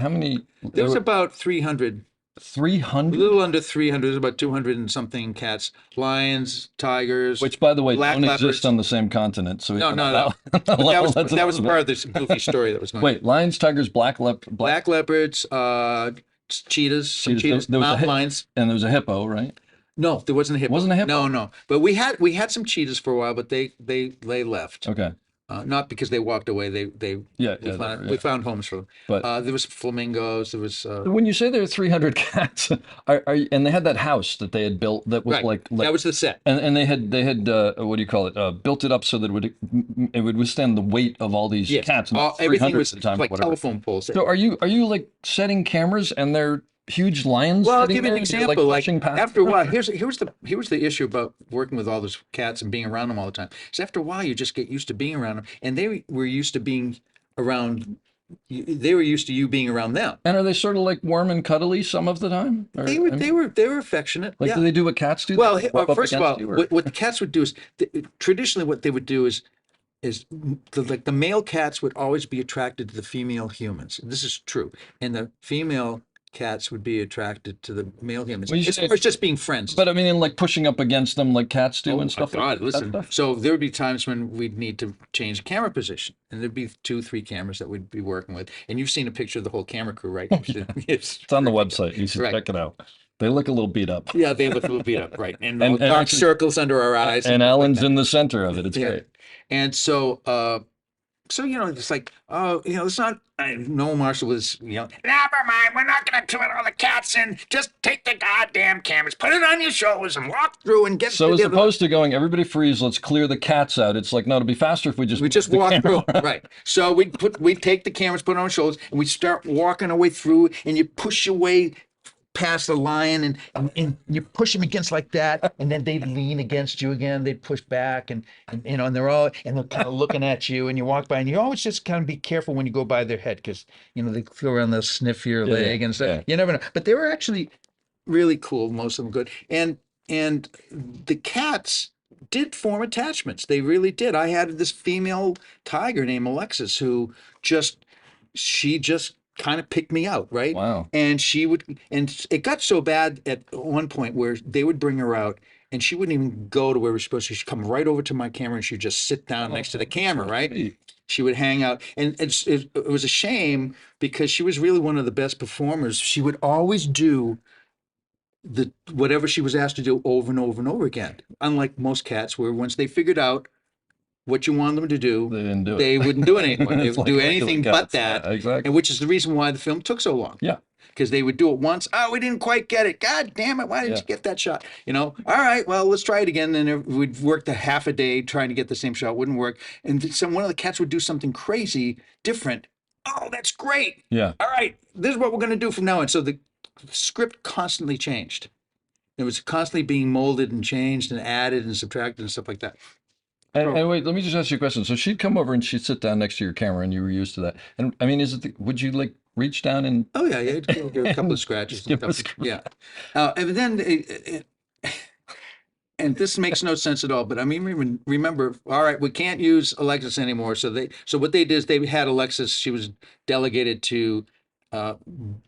There was about 300, a 300? little under 300. There's about 200 and something cats, lions, tigers, Which, by the way, black don't exist leopards. on the same continent. So No, no, no. that, But that's that was another part of bit. this goofy story that was going on. Wait, lions, tigers, Black leopards, cheetahs, some cheetahs, There was a mountain lions. and there was a hippo, right? No, there wasn't a hippo. Wasn't a hippo? No, no. But we had some cheetahs for a while, but they left. Okay. Not because they walked away. We found homes for them. But There was flamingos. There was when you say there are 300 cats, and they had that house that they had built that was right. like That was the set. and they had what do you call it? Built it up so that it would withstand the weight of all these Yes. cats. And Everything 300 was at a time, like whatever. telephone poles. So are you like setting cameras and they're huge lions? Well, I'll sitting give you an there? You're, example. Like pushing past after a them? while, here's the issue about working with all those cats and being around them all the time. Is after a while you just get used to being around them, and they were used to being around. They were used to you being around them. And are they sort of like warm and cuddly some of the time? Or, They were I mean, they were affectionate. like, Yeah. do they do what cats do? Well, They rub up first of all, against you, or- what the cats would do is traditionally what they would do is like the male cats would always be attracted to the female humans. This is true, and the female cats would be attracted to the male humans. Well, you As say- far as just being friends. But I mean, in like pushing up against them like cats do Oh and my stuff. God, that listen. stuff? So there would be times when we'd need to change the camera position, and there'd be 2, 3 cameras that we'd be working with. And you've seen a picture of the whole camera crew, right? It's on the website. You should Right. check it out. They look a little beat up. Yeah, they look a little beat up, right? And, And dark actually- circles under our eyes. And stuff like Alan's that. in the center of it. It's Yeah. great. And so, you know, it's like, oh, you know, it's not. Noel Marshall was, you know, never mind. We're not going to put all the cats in. Just take the goddamn cameras, put it on your shoulders, and walk through and get. So to as the other- opposed to going, everybody freeze, let's clear the cats out. It's like, no, it'd be faster if we just We walk through, right? So we take the cameras, put it on our shoulders, and we start walking our way through, and you push your way past the lion, and you push them against like that, and then they lean against you again. They push back, and you know, and they're kind of looking at you, and you walk by, and you always just kind of be careful when you go by their head, because you know they feel around, they'll sniff your leg and stuff. yeah. You never know, but they were actually really cool. Most of them good, and the cats did form attachments. They really did. I had this female tiger named Alexis she just kind of picked me out, right? Wow. And and it got so bad at one point where they would bring her out and she wouldn't even go to where we're supposed to. She'd come right over to my camera and she'd just sit down next to the camera, right? Sweet. She would hang out. And it was a shame because she was really one of the best performers. She would always do whatever she was asked to do over and over and over again. Unlike most cats, where once they figured out what you wanted them to do, They didn't do it. they wouldn't do it anymore. They It's would like do regular anything cats. but that. Yeah, exactly. And which is the reason why the film took so long. Yeah. Because they would do it once. Oh, we didn't quite get it. God damn it. Why didn't Yeah. you get that shot? You know, all right, well, let's try it again. And we'd work a half a day trying to get the same shot. Wouldn't work. And one of the cats would do something crazy, different. Oh, that's great. Yeah. All right, this is what we're going to do from now on. So the script constantly changed. It was constantly being molded and changed and added and subtracted and stuff like that. And wait, let me just ask you a question. So she'd come over and she'd sit down next to your camera, and you were used to that. And I mean, would you like reach down and Oh yeah, yeah, give a couple of scratches. Give and a stuff. Yeah, and then and this makes no sense at all. But I mean, remember, all right, we can't use Alexis anymore. So what they did is they had Alexis. She was delegated to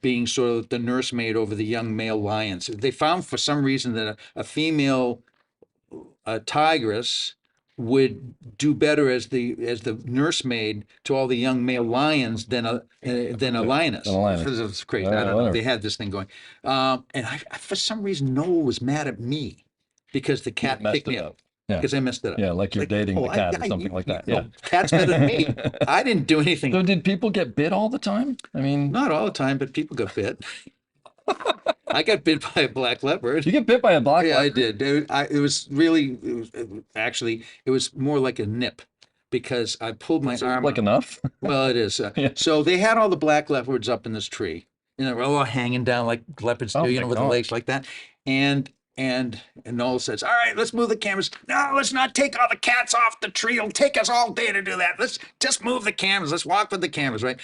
being sort of the nursemaid over the young male lions. They found for some reason that a female tigress would do better as the nursemaid to all the young male lions than a lioness. Than a lioness. It's crazy. Yeah, I don't know. whatever. They had this thing going, and for some reason Noel was mad at me because the cat messed picked me it up. up. Yeah. Because I messed it up. Yeah, like you're dating the cat or something like that. Yeah. Cat's better than me. I didn't do anything. So did people get bit all the time? I mean, Not all the time, but people got bit. I got bit by a black leopard. you get bit by a black Yeah, I leopard? did. It was more like a nip because I pulled my arm. Like enough? Well, it is. Yeah. So they had all the black leopards up in this tree, and they were all hanging down like leopards do, Oh you my know, with the God. legs like that. And Noel says, "All right, let's move the cameras. No, let's not take all the cats off the tree. It'll take us all day to do that. Let's just move the cameras. Let's walk with the cameras, right?"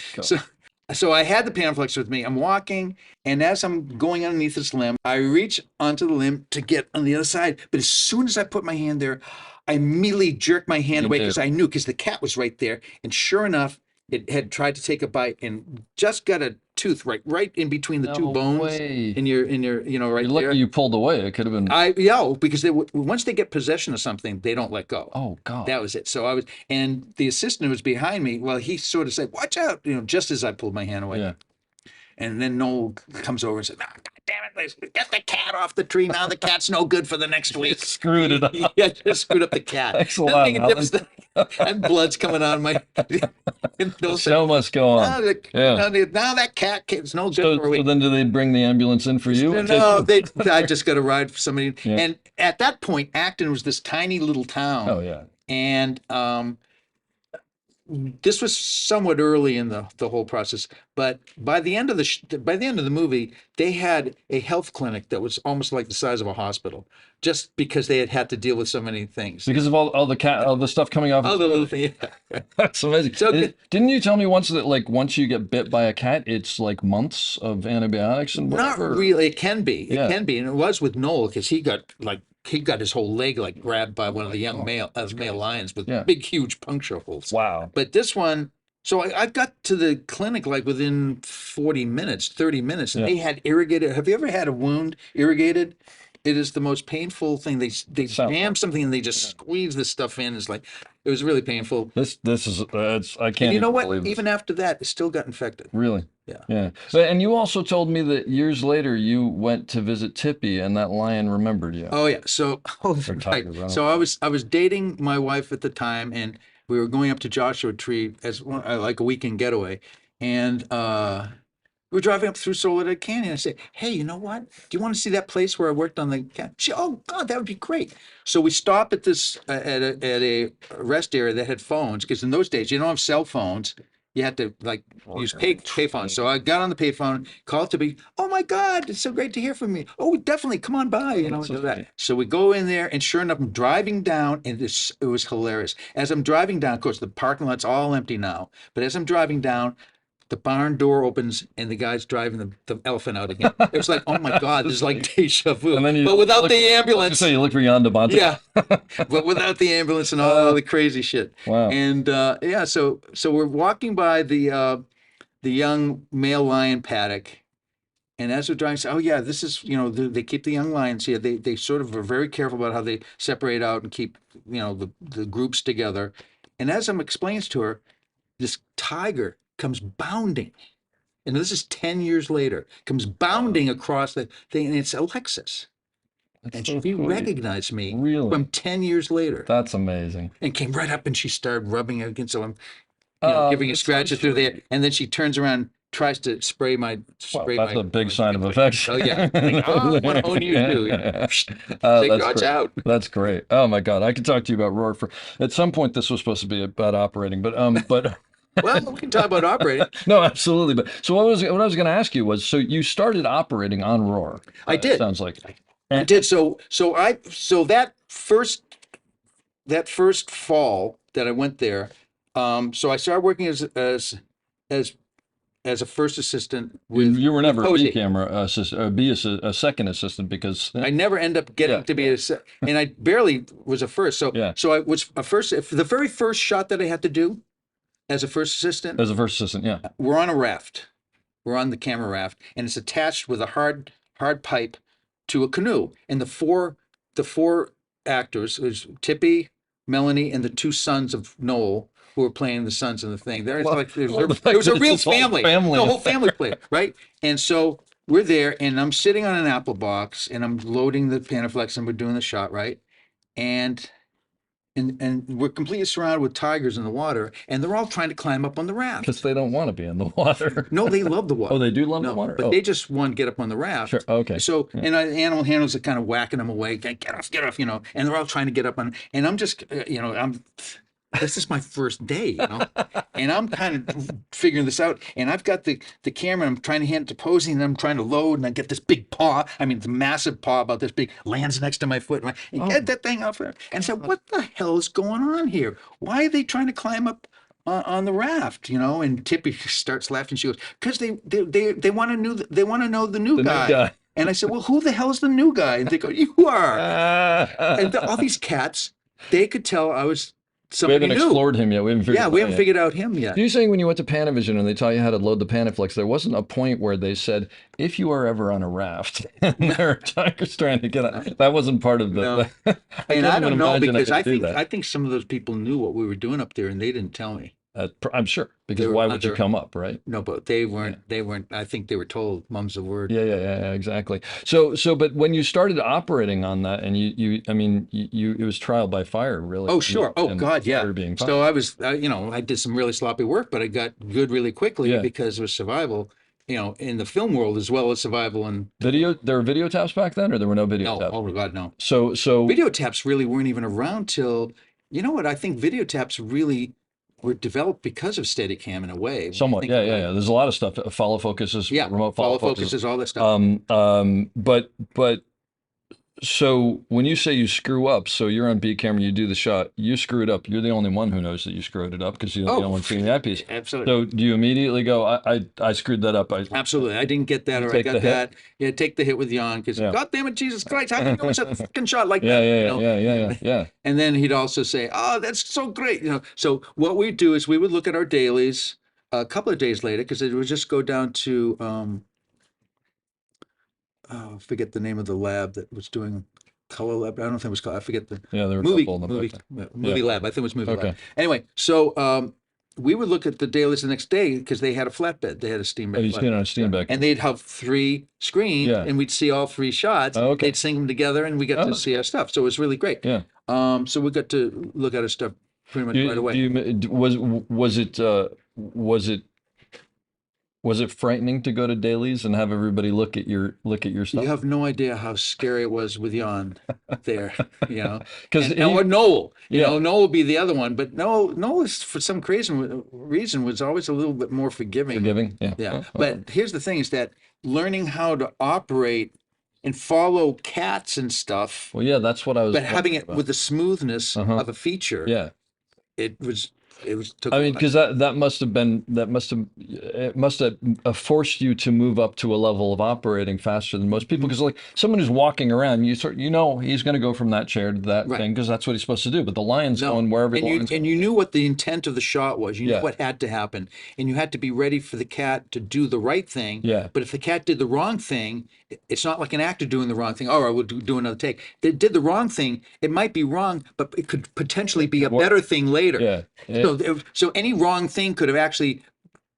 So I had the Panaflex with me. I'm walking, and as I'm going underneath this limb, I reach onto the limb to get on the other side. But as soon as I put my hand there, I immediately jerked my hand away because I knew, because the cat was right there. And sure enough, it had tried to take a bite and just got a tooth right in between the two No bones way. in your right You're lucky there. you pulled away. It could have been. Because once they get possession of something, they don't let go. Oh God. That was it. So and the assistant who was behind me, well, he sort of said, "Watch out," just as I pulled my hand away. Yeah. And then Noel comes over and says, "Ah, God damn it, let's get the cat off the tree. Now the cat's no good for the next week." Screwed it up. Yeah, just screwed up the cat. Thanks a lot, Making Alan. difference. And blood's coming out of my. And The Noel said, show must go now, on. Yeah. now that cat's no good So, for a week. so then do they bring the ambulance in for you? No, I just got a ride for somebody. Yeah. And at that point, Acton was this tiny little town. Oh yeah. And this was somewhat early in the whole process, but by the end of the movie, they had a health clinic that was almost like the size of a hospital, just because they had to deal with so many things. Because of all the stuff coming off. All the little things. Yeah. That's amazing. So good. Didn't you tell me once that like once you get bit by a cat, it's like months of antibiotics and Not whatever? really. It can be. It Yeah. can be, and it was with Noel because he got his whole leg like grabbed by one of the young male lions with Yeah. big, huge puncture holes. Wow. But this one, so I got to the clinic like within 40 minutes, 30 minutes, and Yeah. they had irrigated. Have you ever had a wound irrigated? It is the most painful thing. They Sounds jam something and they just squeeze this stuff in. It was really painful. This is I can't And you know even what? believe this. Even after that, it still got infected. Really? Yeah. Yeah. So, and you also told me that years later you went to visit Tippy and that lion remembered you. Oh yeah. So tiger, right. right? So I was dating my wife at the time, and we were going up to Joshua Tree as like a weekend getaway, and we were driving up through Soledad Canyon. I said, "Hey, you know what? Do you want to see that place where I worked on the cat?" She, "Oh God, that would be great." So we stopped at this at a rest area that had phones, because in those days you don't have cell phones. You had to use payphones. So I got on the payphone, called to be, "Oh my God, it's so great to hear from you. Oh, definitely, come on by." That's so do that. sweet. So we go in there, and sure enough, I'm driving down, and it was hilarious. As I'm driving down, of course, the parking lot's all empty now. But as I'm driving down, the barn door opens, and the guy's driving the elephant out again. It was like, oh my God, this is like deja vu. And then But without the ambulance. So you look for Jan Devante. Yeah, but without the ambulance and all the crazy shit. Wow. And so we're walking by the young male lion paddock, and as we're driving, say, "Oh yeah, this is they keep the young lions here. They sort of are very careful about how they separate out and keep the groups together." And as I'm explaining to her, this tiger comes bounding, and this is 10 years later, comes bounding across the thing, and it's Alexis. That's And so she sweet. recognized me Really? from 10 years later, That's amazing. and came right up, and she started rubbing it against. So I'm Oh, giving it that's so scratches through there, and then she turns around, tries to spray my Well, spray that's my, a big my- sign of affection. Oh yeah, like, oh, I want to own you too. Yeah. Say, That's "Watch great. out." That's great. Oh my God, I could talk to you about Roar for. At some point, this was supposed to be about operating, but Well, we can talk about operating. no, absolutely. But so what I was going to ask you was, so you started operating on Roar. I did. Sounds like. I did. So that first fall that I went there, so I started working as a first assistant with You were never a Posey. B camera assistant, a second assistant because I never end up getting Yeah. to be and I barely was a first. So Yeah. so I was a first. The very first shot that I had to do as a first assistant, as a first assistant, yeah. we're on a raft. We're on the camera raft, and it's attached with a hard pipe to a canoe. And the four actors, there's Tippy, Melanie and the two sons of Noel who were playing the sons in the thing. There's Well, like the there fact was a that real it's whole family, family the in whole family played, right? And so we're there, and I'm sitting on an apple box, and I'm loading the Panaflex, and we're doing the shot, right? And and we're completely surrounded with tigers in the water, and they're all trying to climb up on the raft. Because they don't want to be in the water. No, they love the water. Oh, they do love the No, water? but Oh, they just want to get up on the raft. sure. Okay. So, Yeah. and the animal handlers are kind of whacking them away. Get off, you know. And they're all trying to get up on. And I'm just, this is my first day, you know, and I'm kind of figuring this out. And I've got the camera. I'm trying to hand it to Posey, and I'm trying to load, and I get this big paw. I mean, the massive paw about this big lands next to my foot, and get that thing off there. And I said, what the hell is going on here? Why are they trying to climb up on the raft, you know? And Tippy starts laughing. She goes, because they want to know the new The new guy. guy. And I said, well, who the hell is the new guy? And they go, you are. And all these cats, they could tell I was We somebody haven't new. explored him yet. We haven't figured Yeah, it we out haven't yet. figured out him yet. You're saying when you went to Panavision and they taught you how to load the Panaflex, there wasn't a point where they said, if you are ever on a raft and there are tigers trying to get on, that wasn't part of the. No. I And I can't don't even know imagine because could I do think that. I think some of those people knew what we were doing up there and they didn't tell me. I'm sure, because They were why would you under- come up, right? No, but they weren't. They weren't. I think they were told. Mum's the word. Yeah, exactly. But when you started operating on that, and I mean, it was trial by fire, really. Oh, sure. Oh, And God, yeah. fire being So I was, I did some really sloppy work, but I got good really quickly Yeah. because it was survival, in the film world as well as survival and video. There were video taps back then, or there were no video no, taps. oh my God, no. So Video taps really weren't even around till, you know what? I think video taps really were developed because of Steadicam in a way. when you somewhat, think yeah. about it. There's a lot of stuff. Follow focuses, Yeah, remote follow follow focuses, all that stuff. But so when you say you screw up, so you're on B camera, you do the shot, you screw it up. You're the only one who knows that you screwed it up because you're the only one seeing the eyepiece. Absolutely. So do you immediately go, I screwed that up? Absolutely. I didn't get that, You or I take the got hit? that. Yeah, take the hit with Jan, because Yeah. God damn it, Jesus Christ, how can you miss a fucking shot like Yeah, that? yeah, You know? yeah. And then he'd also say, "Oh, that's so great." So what we'd do is we would look at our dailies a couple of days later because it would just go down to I forget the name of the lab that was doing color lab. I don't think it was called. I forget the Yeah, there were a movie couple of them movie back then. movie Yeah. lab. I think it was movie Okay. lab. Anyway, so we would look at the dailies the next day because they had a flatbed. They had a steam bed. Oh, you seen it on a steam back. And they'd have three screens, Yeah. and we'd see all three shots. Oh, okay. They'd sync them together, and we got Oh. to see our stuff. So it was really great. Yeah. So we got to look at our stuff pretty much Do you- right away. do you- was it frightening to go to dailies and have everybody look at your stuff? You have no idea how scary it was with Jan there, Because or Noel. Yeah. Noel would be the other one, but Noel is, for some crazy reason, was always a little bit more forgiving. forgiving, yeah. Yeah. Oh, But here's the thing: is that learning how to operate and follow cats and stuff, well, yeah, that's what I was. but having wondering it about. with the smoothness Uh-huh. of a feature, Yeah. it was took. I mean, because that must have forced you to move up to a level of operating faster than most people. Because like someone who's walking around, he's going to go from that chair to that Right. thing because that's what he's supposed to do. But the lion's No. going wherever and the lion's you knew what the intent of the shot was. You knew Yeah. what had to happen, and you had to be ready for the cat to do the right thing. Yeah. But if the cat did the wrong thing, it's not like an actor doing the wrong thing. Oh, I will do another take. They did the wrong thing. It might be wrong, but it could potentially be a better thing later. Yeah. So any wrong thing could have actually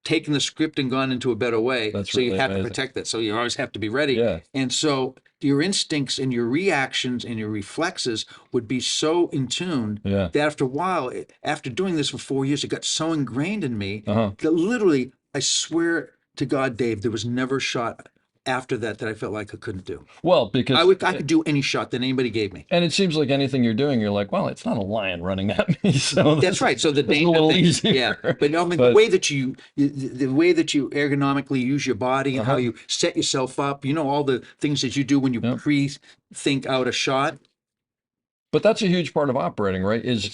taken the script and gone into a better way. That's so you really have to amazing. protect that. So you always have to be ready. Yeah. And so your instincts and your reactions and your reflexes would be so in tune Yeah. that after a while, after doing this for 4 years, it got so ingrained in me Uh-huh. that literally, I swear to God, Dave, there was never a shot after that I felt like I couldn't do. Well, because I could do any shot that anybody gave me. and it seems like anything you're doing, you're like, well, it's not a lion running at me, so That's right. So the this is a danger little thing, easier. yeah. But I mean, But- the way that the way that you ergonomically use your body and how Uh-huh. you set yourself up, all the things that you do when you Yeah. pre-think out a shot. But that's a huge part of operating, right? Is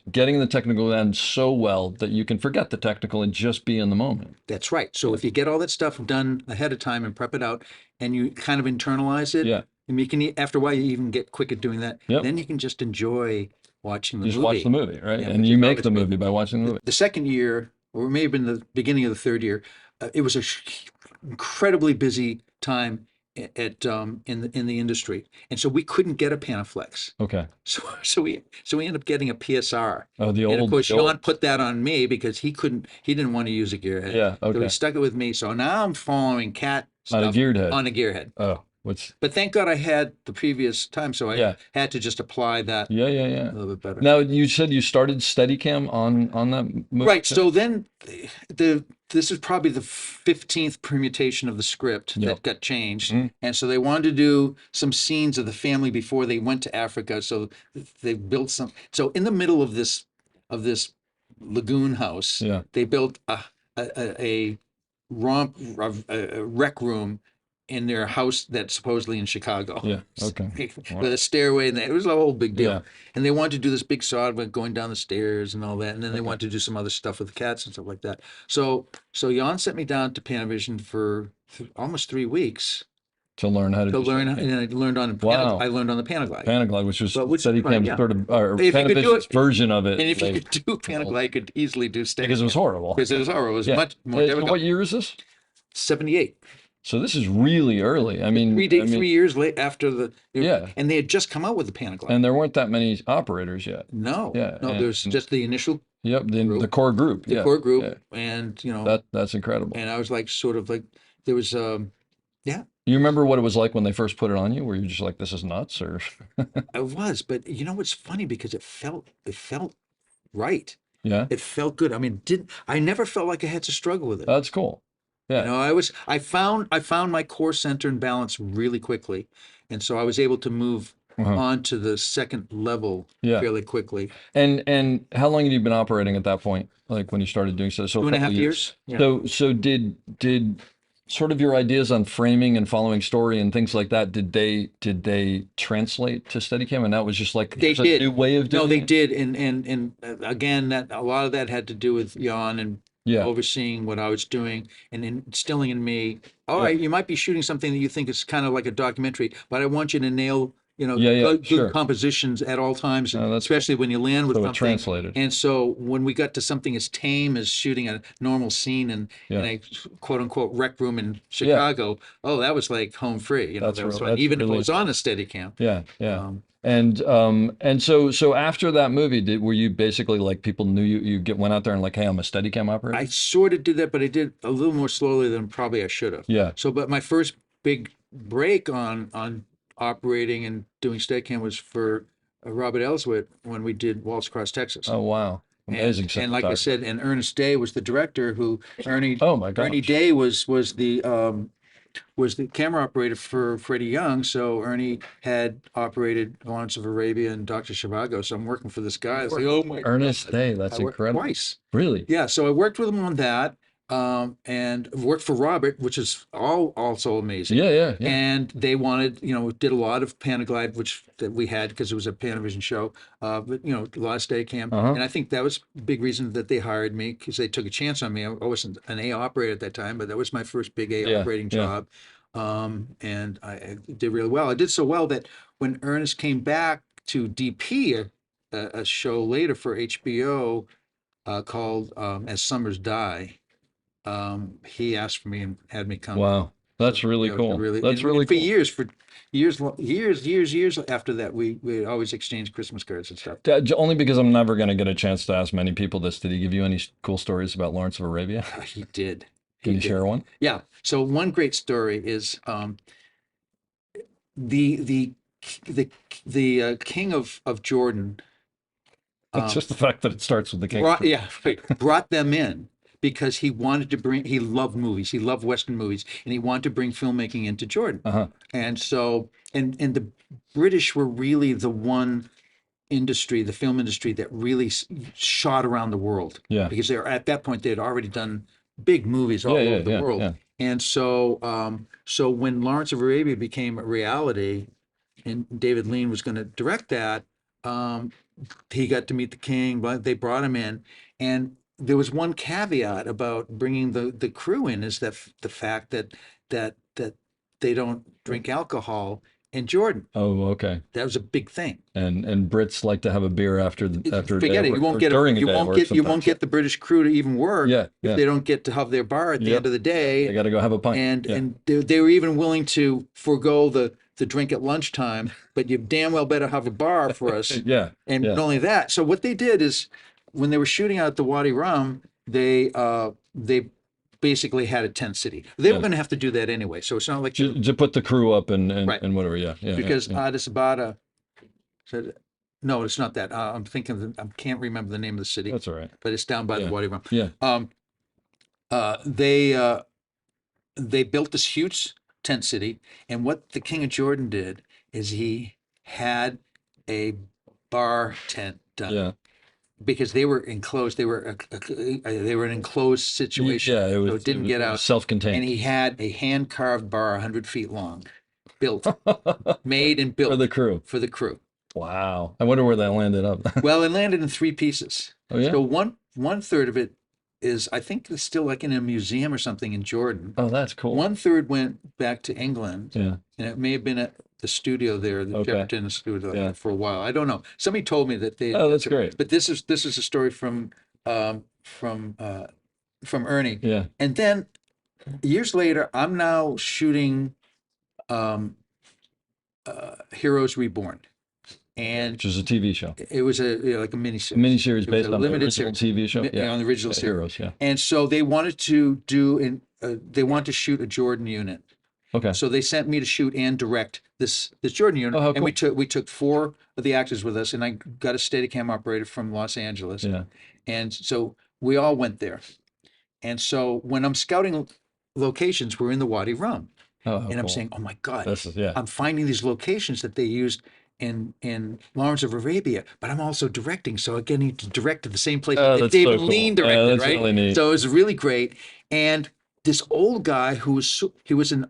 getting the technical down so well that you can forget the technical and just be in the moment. That's right. So if you get all that stuff done ahead of time and prep it out, and you kind of internalize it, Yeah. and you can after a while you even get quick at doing that. Yep. Then you can just enjoy watching the You just movie. watch the movie, right? Yeah, And but you you know make it's the good. movie by watching the movie. The second year, or maybe in the beginning of the third year, it was a incredibly busy time in the industry, and so we couldn't get a Panaflex. Okay. So we ended up getting a PSR. Oh, And of course, Jan put that on me because he didn't want to use a gearhead. Yeah, So he okay. stuck it with me. So now I'm following cat On a stuff geared head. on a gearhead. Oh, what's But thank God I had the previous time, so I Yeah. had to just apply that yeah, a little bit better. Now you said you started Steadicam on that movie. Right. So then this is probably the 15th permutation of the script Yep. that got changed. Mhm. And so they wanted to do some scenes of the family before they went to Africa. So they built some. So in the middle of this lagoon house, Yeah. they built a rec room in their house that's supposedly in Chicago. Yeah. Okay. With a stairway, and it was a whole big deal. Yeah. And they wanted to do this big sod with going down the stairs and all that. And then they wanted to do some other stuff with the cats and stuff like that. So Jan sent me down to Panavision for almost 3 weeks To learn how to to do learn. Steadicam. And I learned on Wow. I learned on the Panaglide. Panaglide, which was But which is fine, Steadicam's yeah. sort of or If you could do Panavision's it- version of it. And if you they- could do Panaglide, you could easily do Steadicam. because it was horrible. Because it was horrible. It was Yeah. much more So difficult. what year is this? 78. So this is really early. I mean, 3 years late after the. Yeah. And they had just come out with the Panaglide. and there weren't that many operators yet. No. Yeah, No, and- there's just the initial Yep, the Group. core group. the Yeah, core group, yeah. and That's incredible. and I was like, sort of like, there was You remember what it was like when they first put it on you? Were you just like, this is nuts, or I was, but you know what's funny, because it felt right. yeah, It felt good. I mean, I never felt like I had to struggle with it. that's cool. Yeah, You know, I found my core center and balance really quickly, and so I was able to move on to the second level Yeah. fairly quickly. and how long had you been operating at that point? Like when you started doing so? So 2.5 a couple years. Yeah. So did sort of your ideas on framing and following story and things like that, did they translate to Steadicam, and that was just like They a did. new way of doing No, they it? did, and again, that a lot of that had to do with Jan and Yeah. overseeing what I was doing and instilling in me. All Yeah. right, you might be shooting something that you think is kind of like a documentary, but I want you to nail, Yeah, good sure. compositions at all times, Oh, that's especially when you land with So it something. translated. And so when we got to something as tame as shooting a normal scene in a quote unquote rec room in Chicago, oh, that was like home free. That's that was real- fun. that's Even if really- it was on a Steadicam. Yeah, yeah. Um, And so after that movie, were you basically like people knew you went out there and like, hey, I'm a Steadicam operator? I sort of did that, but I did a little more slowly than probably I should have. Yeah. So, but my first big break on operating and doing Steadicam was for Robert Elswit when we did Wallace Across Texas. Oh wow, amazing. And like I cinematography. said, and Ernest Day was the director. Who Ernie? Oh my gosh. Ernie Day was the camera operator for Freddie Young. So Ernie had operated Lawrence of Arabia and Dr. Zhivago. So I'm working for this guy. It's like, oh my Ernest Day, that's I worked incredible. twice. Really? Yeah, so I worked with him on that, and worked for Robert, which is also amazing. Yeah. And they wanted, did a lot of Panaglide, that we had because it was a Panavision show, but a lot of Steadicam. And I think that was a big reason that they hired me, because they took a chance on me. I wasn't an A operator at that time, but that was my first big A operating job. And I did really well. I did so well that when Ernest came back to DP a show later for HBO, called As Summers Die, he asked for me and had me come. Wow, that's really Yeah, cool. That's and really for cool. years after that, we always exchanged Christmas cards and stuff. Only because I'm never going to get a chance to ask many people this. Did he give you any cool stories about Lawrence of Arabia? He did. Can you did. share one? Yeah. So one great story is the king of Jordan. It's just the fact that it starts with the king. Brought them in because he wanted to he loved movies. He loved Western movies, and he wanted to bring filmmaking into Jordan. And so, and the British were really the one industry, the film industry, that really shot around the world. Yeah. Because at that point, they had already done big movies all over the world. Yeah. And so, so when Lawrence of Arabia became a reality, and David Lean was going to direct that, he got to meet the king. But they brought him in, and there was one caveat about bringing the crew in, is that the fact that they don't drink alcohol, in Jordan. Oh, okay. That was a big thing. And Brits like to have a beer after after a day Forget of it. work, You won't or get during a you day of won't work get you won't sometimes. get the British crew to even work Yeah, if yeah. they don't get to have their bar at the Yep. end of the They day. got to go have a pint. And Yeah. and they were even willing to forego the drink at lunchtime, but you damn well better have a bar for us. Yeah. And Yeah. not only that, so what they did is when they were shooting out at the Wadi Rum, they basically had a tent city. They were Yeah. going to have to do that anyway, so it's not like they were, To put the crew up and right, and whatever. Yeah. Yeah. because Yeah. Addis Ababa said, no, it's not that. I'm thinking I can't remember the name of the city, That's all right. but it's down by the Yeah. Wadi Rum. Yeah. Uh, they built this huge tent city, and what the King of Jordan did is he had a bar tent done Yeah. because they were enclosed. They were an enclosed situation, Yeah. It was, so it didn't get it was out. self-contained. And he had a hand carved bar 100 feet long, built, made and For built the crew. for the crew. Wow. I wonder where that landed up. Well, it landed in three pieces. Oh, yeah? So one third of it is, I think, it's still like in a museum or something in Jordan. Oh, that's cool. One third went back to England, Yeah. and it may have been at the studio there, the Okay. Shepperton studio Yeah. for a while. I don't know. Somebody told me that they. Oh, that's great. But this is a story from Ernie. Yeah. And then years later, I'm now shooting um, Heroes Reborn, and Which is a TV show. it was like a miniseries. A miniseries It was based a on the limited original series. TV show. Yeah. On the original series. Heroes. Yeah. And so they wanted to they wanted to shoot a Jordan unit. Okay. So they sent me to shoot and direct this Jordan unit. Oh, how And we cool. took four of the actors with us, and I got a Steadicam operator from Los Angeles. Yeah. And so we all went there. And so when I'm scouting locations, we're in the Wadi Rum. Oh, how And I'm cool. saying, oh my God, This is, yeah. I'm finding these locations that they used in Lawrence of Arabia, but I'm also directing, so I'm getting to direct to the same place Oh, that that's David so cool. Lean Yeah, directed, that's right? really neat. So it was really great. And this old guy who was he was an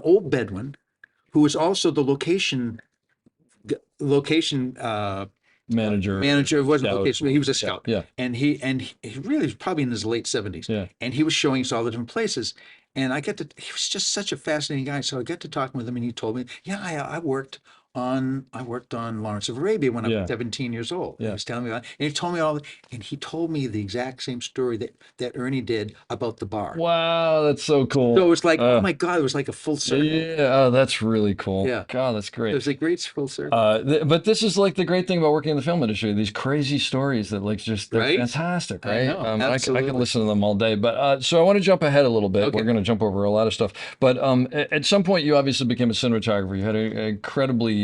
old Bedouin who was also the location Manager. manager. It wasn't scout. location, he was a scout. Yeah. And he really was probably in his late 70s. Yeah. And he was showing us all the different places. And he was just such a fascinating guy. So I got to talking with him, and he told me, yeah, I worked on Lawrence of Arabia when I Yeah. was 17 years old. Yeah. He was telling me about it. And he told me and he told me the exact same story that Ernie did about the bar. Wow, that's so cool. So it was like, Uh, oh my God, it was like a full circle. Yeah, oh, that's really cool. Yeah. God, that's It great. was a great full circle. But this is like the great thing about working in the film industry, these crazy stories that like just, they're Right? fantastic, I right? know, I absolutely. could listen to them all day. But so I want to jump ahead a little bit. Okay. We're going to jump over a lot of stuff. But at some point, you obviously became a cinematographer. You had an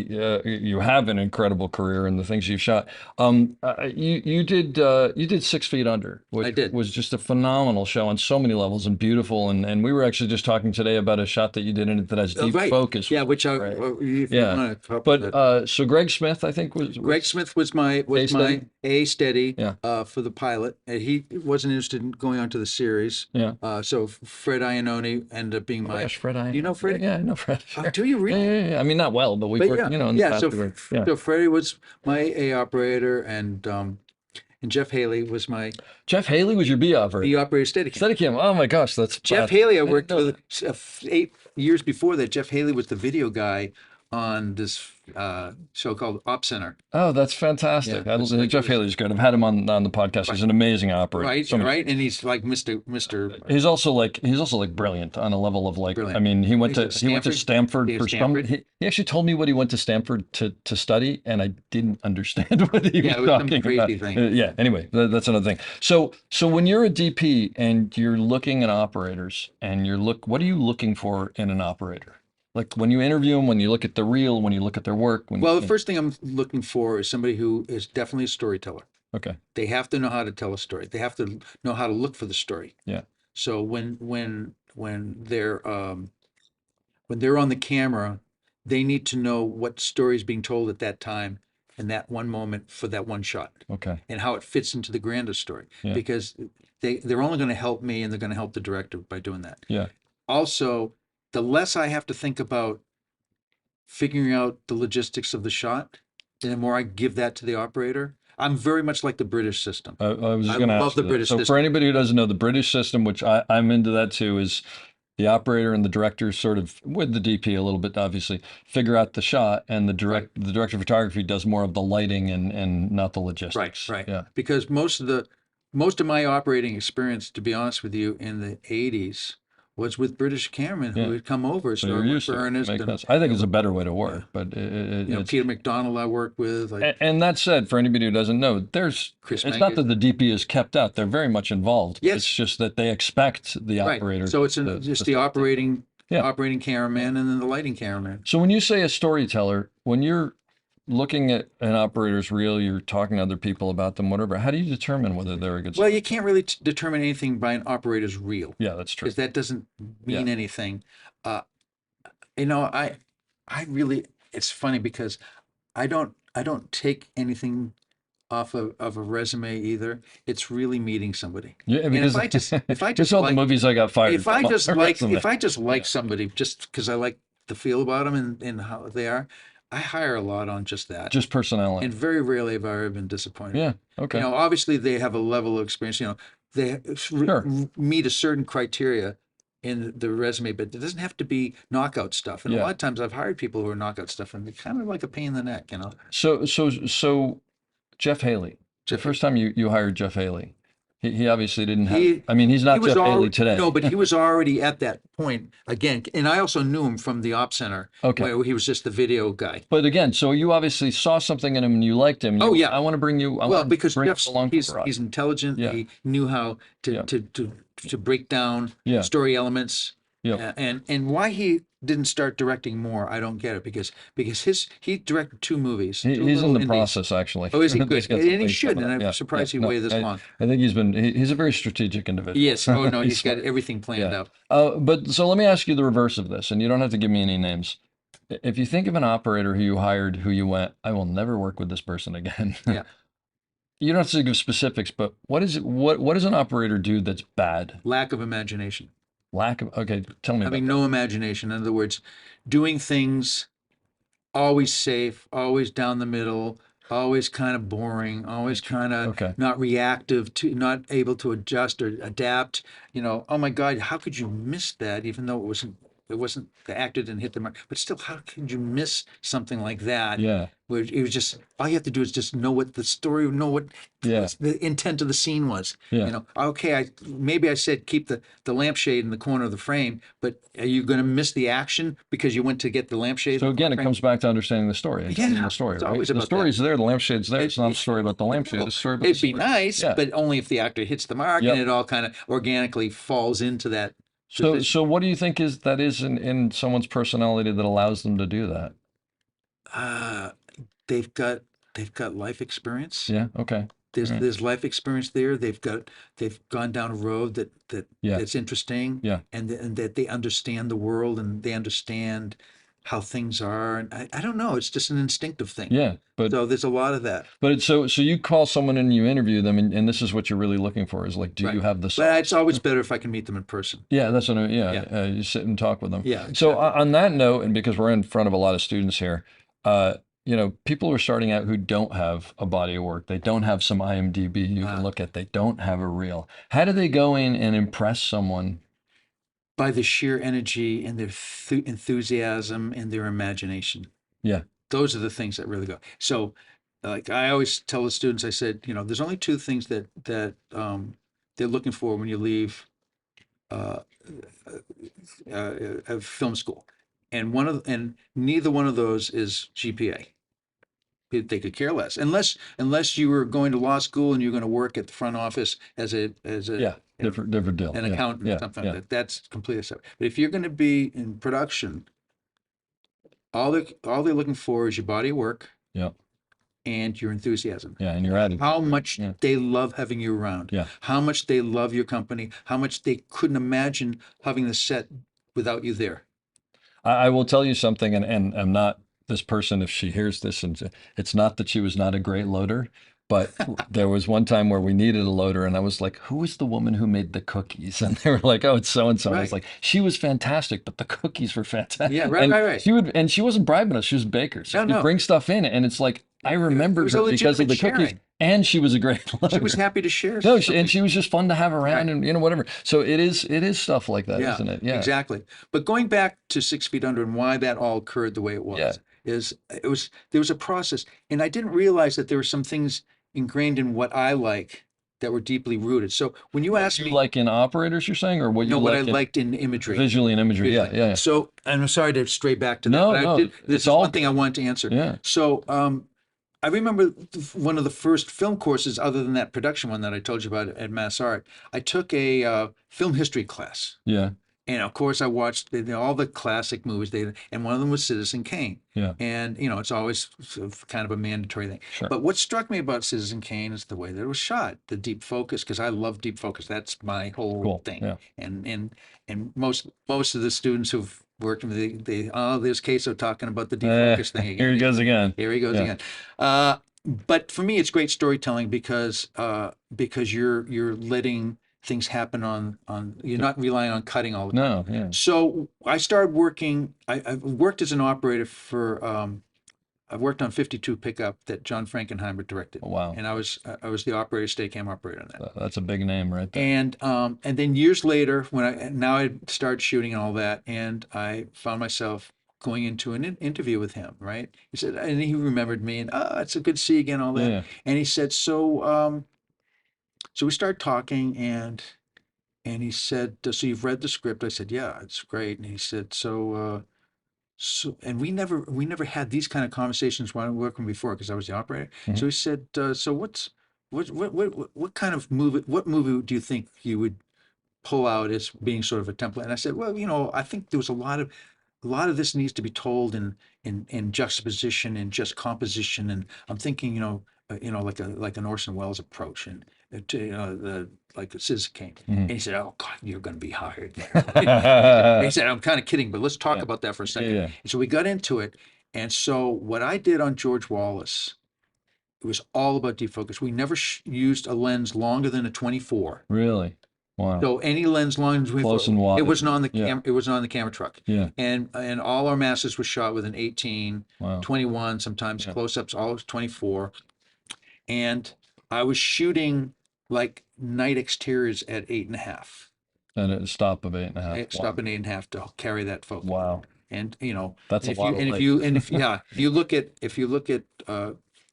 you have an incredible career in the things you've shot. You did 6 Feet Under, which I did. was just a phenomenal show on so many levels and beautiful. And we were actually just talking today about a shot that you did in it that has deep Right. focus. Yeah, which I right? if you Yeah. wanna talk But about that. so Greg Smith, I think was Greg Smith was my A-steady? A steady Yeah. for the pilot, and he wasn't interested in going on to the series. Yeah. So Fred Iannone ended up being Oh my my. gosh, Fred, Do you know Fred? Yeah, I know Fred. Sure. Do you really? Yeah. I mean, not well, but we've But worked, yeah, in the yeah. past. So we were- yeah. so Freddie was my A operator, and Jeff Haley was my Jeff Haley was your B operator. B operator Steadicam. Steadicam. Oh my gosh, that's Jeff Haley, I didn't worked know with 8 years before that. Jeff Haley was the video guy on this show called Op Center. Oh, that's fantastic. Yeah, it's like- Jeff Haley's good. I've had him on the podcast. He's an amazing operator. Right, So many- right, and he's like Mr. He's also like brilliant on a level of like, Brilliant. I mean, he went He's to at Stanford He for was some. Stanford? He actually told me what he went to Stanford to study, and I didn't understand what he Yeah, was it was some talking crazy about. thing. Yeah. Anyway, that's another thing. So when you're a DP and you're looking at operators and what are you looking for in an operator? Like when you interview them, when you look at the reel, when you look at their work. Well, the first thing I'm looking for is somebody who is definitely a storyteller. Okay. They have to know how to tell a story. They have to know how to look for the story. Yeah. So when they're on the camera, they need to know what story is being told at that time in that one moment for that one shot, Okay. and how it fits into the grander story. Yeah. Because they're only going to help me, and they're going to help the director by doing that. Yeah. Also, the less I have to think about figuring out the logistics of the shot, the more I give that to the operator. I'm very much like the British system. I was just I going to love ask the you that. British So for system. anybody who doesn't know, the British system, which I'm into that too, is The operator and the director sort of, with the DP a little bit, obviously, figure out the shot, and the director of photography does more of the lighting and not the logistics. Right. Yeah. Because most of my operating experience, to be honest with you, in the 80s was with British cameramen who Yeah. had come over. So So I you're worked used for to it. Ernest Makes and, sense. I think it's a better way to work, but it's Peter McDonald I worked with, like and that said, for anybody who doesn't know, Chris it's not Mankiewicz. that the DP is kept out. They're very much involved. Yes. It's just that they expect the Right. operator So it's to just stay the with it. Yeah. operating cameraman and then the lighting cameraman. So when you say a storyteller, when you're looking at an operator's reel, you're talking to other people about them, whatever. How do you determine whether they're a good Well, storyteller? you can't really determine anything by an operator's reel Yeah, that's true. because that doesn't mean Yeah. anything. Uh, you know, I really, it's funny because I don't take anything off of a resume either. It's really meeting somebody. Yeah, And because if I it's just all the like, movies I got fired if I from on just my like, resume. if I just like Yeah. somebody just because I like the feel about them and how they are, I hire a lot on just that. Just personality. And very rarely have I ever been disappointed. Yeah. You Okay. know, obviously they have a level of experience, you know, they Sure. meet a certain criteria in the resume, but it doesn't have to be knockout stuff. And a Yeah. lot of times I've hired people who are knockout stuff and they're kind of like a pain in the neck, you know. So Jeff Haley. The Jeff first time you hired Jeff Haley, he obviously didn't have. He I mean, he's he not was Jeff Haley already today. no, but he was already at that point again. And I also knew him from the op center Okay. where he was just the video guy. But again, so you obviously saw something in him and you liked him. Oh, yeah. I want to bring you. I Well, want to because bring Jeff's us along for the ride. he's intelligent. Yeah. He knew how to Yeah. to break down Yeah. story elements. Yeah. And why he didn't start directing more, I don't get it because he directed two movies. Two He's in little the indies. process actually. Oh, is he He's good? got some And he things should. coming And up. I'm Yeah. surprised Yeah. he No, waited this long. I think he's a very strategic individual. Yes. Oh no, he's got smart. everything planned Yeah. out. But so let me ask you the reverse of this, and you don't have to give me any names. If you think of an operator who you hired, who you went, I will never work with this person again. Yeah. You don't have to give specifics, but what is it? What does an operator do that's bad? Lack of imagination. Lack of. Okay, tell me about Having that. no imagination. In other words, doing things always safe, always down the middle, always kind of boring, always kind of Okay. not reactive to, not able to adjust or adapt. You know, oh my God, how could you miss that? Even though it wasn't the actor didn't hit the mark, but still, how could you miss something like that? Yeah. Where it was just all you have to do is just know what the story, know what Yeah. the intent of the scene was. Yeah. You know, okay, maybe I said keep the lampshade in the corner of the frame, but are you going to miss the action because you went to get the lampshade? So in the again, it frame? comes back to understanding the story and telling Yeah, the story, it's right? always The about story's there, the lampshade's there. It's not a story about the lampshade. It's a story about the It'd be story. nice, Yeah. but only if the actor hits the mark Yep. and it all kind of organically falls into that. So position. so what do you think is in someone's personality that allows them to do that? Uh, they've got life experience. Yeah. Okay. Right. There's life experience there. They've gone down a road Yeah. that's interesting. Yeah. And that they understand the world and they understand how things are. And I don't know. It's just an instinctive thing. Yeah. But So there's a lot of that. so you call someone and you interview them, and this is what you're really looking for is like, do Right. you have the But sauce? it's always better if I can meet them in person. Yeah, that's what I mean. Yeah, Yeah. you sit and talk with them. Yeah, So exactly. on that note, and because we're in front of a lot of students here, people are starting out who don't have a body of work. They don't have some IMDb you can look at. They don't have a reel. How do they go in and impress someone? By the sheer energy and their enthusiasm and their imagination. Yeah. Those are the things that really go. So, like I always tell the students, I said, you know, there's only two things that they're looking for when you leave film school, and neither one of those is GPA. They could care less, unless you were going to law school and you're going to work at the front office as a Yeah. Different deal. an Yeah. accountant Yeah. or something Yeah. like that. That's completely separate. But if you're going to be in production, all they're looking for is your body of work Yeah. and your enthusiasm. Yeah. And you're at it. How much Yeah. they love having you around. Yeah. How much they love your company. How much they couldn't imagine having the set without you there. I will tell you something, and I'm not this person if she hears this, and it's not that she was not a great loader, but there was one time where we needed a loader, and I was like, "Who was the woman who made the cookies?" And they were like, "Oh, it's so and so." I was Right. like, "She was fantastic, but the cookies were fantastic." Yeah, right, and right, right. She wasn't bribing us; she was a baker, so No, she'd no. bring stuff in, and it's like I remembered was a her because of the legitimate cookies. sharing. And she was a great She lover. was happy to share. No, something. and she was just fun to have around, Right. and whatever. So it is stuff like that, Yeah, not it? Yeah, exactly. But going back to 6 Feet Under and why that all occurred the way it yeah. was, is there was a process, and I didn't realize that there were some things ingrained in what I like that were deeply rooted. So when you What ask you me, like in operators, you're saying, or what you know what I like in liked in imagery, visually and imagery? Yeah, visually. yeah, yeah. So, and I'm sorry to stray back to that, No, but I no, did. This it's is all one thing I good. wanted to answer. Yeah. So, I remember one of the first film courses, other than that production one that I told you about at Mass Art. I took a film history class. Yeah, And of course, I watched all the classic movies. And one of them was Citizen Kane. yeah, And it's always sort of kind of a mandatory thing. sure. But what struck me about Citizen Kane is the way that it was shot, the deep focus, because I love deep focus. That's my whole Cool. thing. Yeah. And most of the students who've worked with me, there's Caso talking about the deep Eh, focus thing again. here he goes again. Here he goes Yeah. again. But for me, it's great storytelling because you're letting things happen on you're not relying on cutting all the time. No, yeah. So I started working. I've worked as an operator for. I've worked on 52 pickup that John Frankenheimer directed. Oh, wow. And I was the operator, Steadicam operator on that. That's a big name right there. And then years later, when I started shooting and all that, and I found myself going into an interview with him. Right? He said, and he remembered me, and it's a good to see you again, all that. Yeah. And he said, so we started talking, and he said, so you've read the script? I said, yeah, it's great. And he said, and we never had these kind of conversations while working before because I was the operator. Mhm. So he said, so what kind of movie? What movie do you think you would pull out as being sort of a template? And I said, well, I think there was a lot of this needs to be told in juxtaposition and just composition. And I'm thinking, like an Orson Welles approach, and to the like the Citizen Kane. And he said, "Oh God, you're going to be hired." He said, "I'm kind of kidding, but let's talk Yeah. about that for a second." Yeah. And so we got into it, and so what I did on George Wallace, it was all about defocus. We never used a lens longer than a 24. Really? Wow. So any lens longer than Close and wide. it wasn't on the Yeah. it wasn't on the camera truck. Yeah. And all our masters were shot with an 18, Wow. 21, sometimes Yeah. close-ups, all 24. And I was shooting like night exteriors at 8.5. And a stop of 8.5. Stop at 8.5 to carry that focus. Wow. And That's and a lot of light. if you look at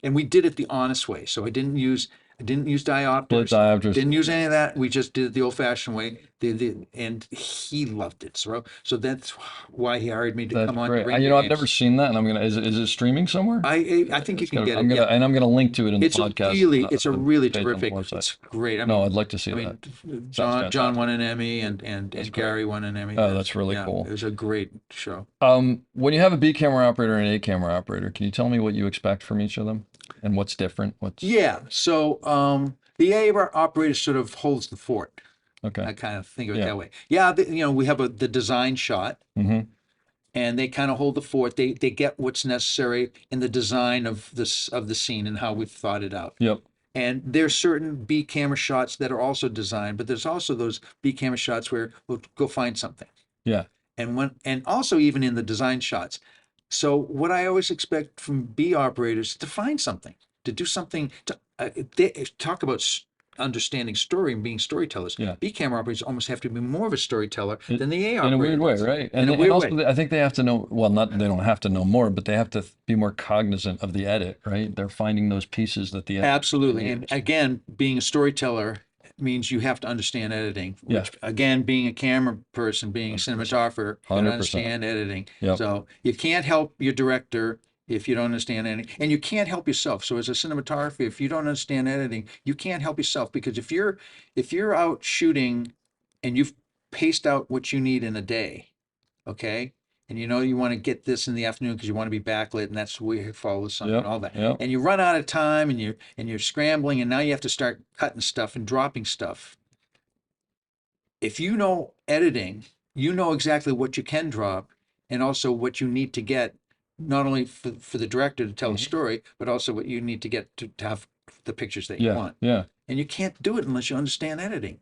and we did it the honest way. So I didn't use diopters. Split diopters. Didn't use any of that. We just did it the old-fashioned way. And he loved it. So that's why he hired me to That's come on. great. To I've never seen that, and I'm gonna. Is it streaming somewhere? I think you can get it. I'm Yeah. gonna link to it in the It's a podcast. it's a really page on the terrific. website. It's great. I No, mean, I'd like to see I that. mean, Sounds John won fantastic. an Emmy and great. Gary won an Emmy. Oh, that's really Yeah, cool. It was a great show. When you have a B camera operator and an A camera operator, can you tell me what you expect from each of them and what's different? Yeah. So the A operator sort of holds the fort. Okay. I kind of think of it Yeah. that way. Yeah. We have the design shot. Mm-hmm. And they kind of hold the fort. They get what's necessary in the design of the scene and how we've thought it out. Yep. And there's certain B camera shots that are also designed, but there's also those B camera shots where we'll go find something. Yeah. And also even in the design shots. So what I always expect from B operators is to find something, to do something, to they talk about understanding story and being storytellers. Yeah. B camera operators almost have to be more of a storyteller than the A In operator. a weird way, does. right? In a And weird also, way. I think they have to know, well, not, they don't have to know more, but they have to be more cognizant of the edit, right? They're finding those pieces that the edit. Absolutely. And again, being a storyteller means you have to understand editing, Yeah. which again, being a camera person, being a cinematographer, you 100%. understand editing. Yep. So you can't help your director if you don't understand editing, and you can't help yourself. So as a cinematographer, if you don't understand editing, you can't help yourself, because if you're out shooting and you've paced out what you need in a day, okay, and you want to get this in the afternoon because you want to be backlit, and that's where you follow the sun Yep, and all that. yep. And you run out of time, and you're scrambling, and now you have to start cutting stuff and dropping stuff. If you know editing, you know exactly what you can drop and also what you need to get, not only for the director to tell a story, but also what you need to get to have the pictures that you Yeah. want. Yeah. And you can't do it unless you understand editing.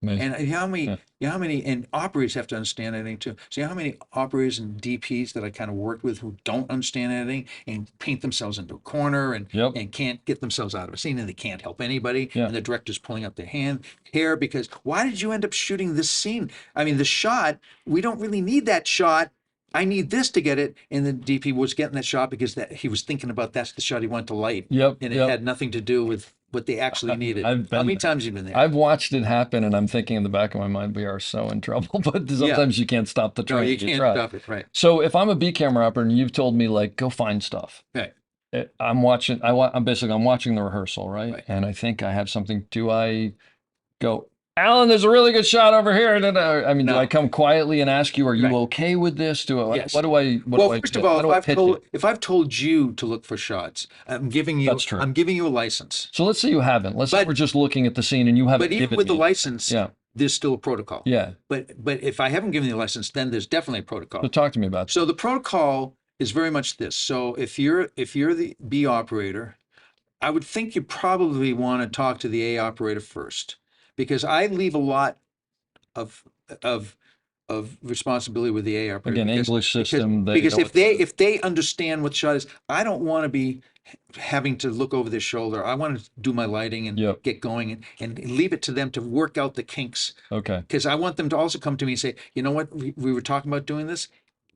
Amazing. And Yeah. how many, and operators have to understand editing too. See how many operators and DPs that I kind of worked with who don't understand editing and paint themselves into a corner Yep. and can't get themselves out of a scene, and they can't help anybody. Yeah. And the director's pulling up their hair because why did you end up shooting this scene? I mean, the shot, we don't really need that shot. I need this to get it. And the DP was getting that shot because that he was thinking about that's the shot he wanted to light. Yep. And it Yep. had nothing to do with what they actually needed. I've How been many there. times have you been there? I've watched it happen, and I'm thinking in the back of my mind, we are so in trouble. But Yeah. sometimes you can't stop the No, train. you can't try. stop it, right? So if I'm a B camera operator and you've told me like go find stuff, Right. I'm watching. I'm watching the rehearsal, right? Right. And I think I have something. Do I go, Alan? There's a really good shot over here. I mean, do No. I come quietly and ask you, are you Right. okay with this? Yes. What do I? Well, first of all, how do I pitch it? if I've told you to look for shots, That's true. I'm giving you a license. So let's say you haven't. Let's say But- we're just looking at the scene and you haven't But even given with the me. license, Yeah. there's still a protocol. Yeah. But if I haven't given you a license, then there's definitely a protocol. So talk to me about. So the protocol is very much this. So if you're the B operator, I would think you probably want to talk to the A operator first, because I leave a lot of of responsibility with the A operator. Again, English system, they Because know if they understand what the shot is, I don't want to be having to look over their shoulder. I want to do my lighting and Yep. get going and leave it to them to work out the kinks. Okay. Because I want them to also come to me and say, you know what, we were talking about doing this.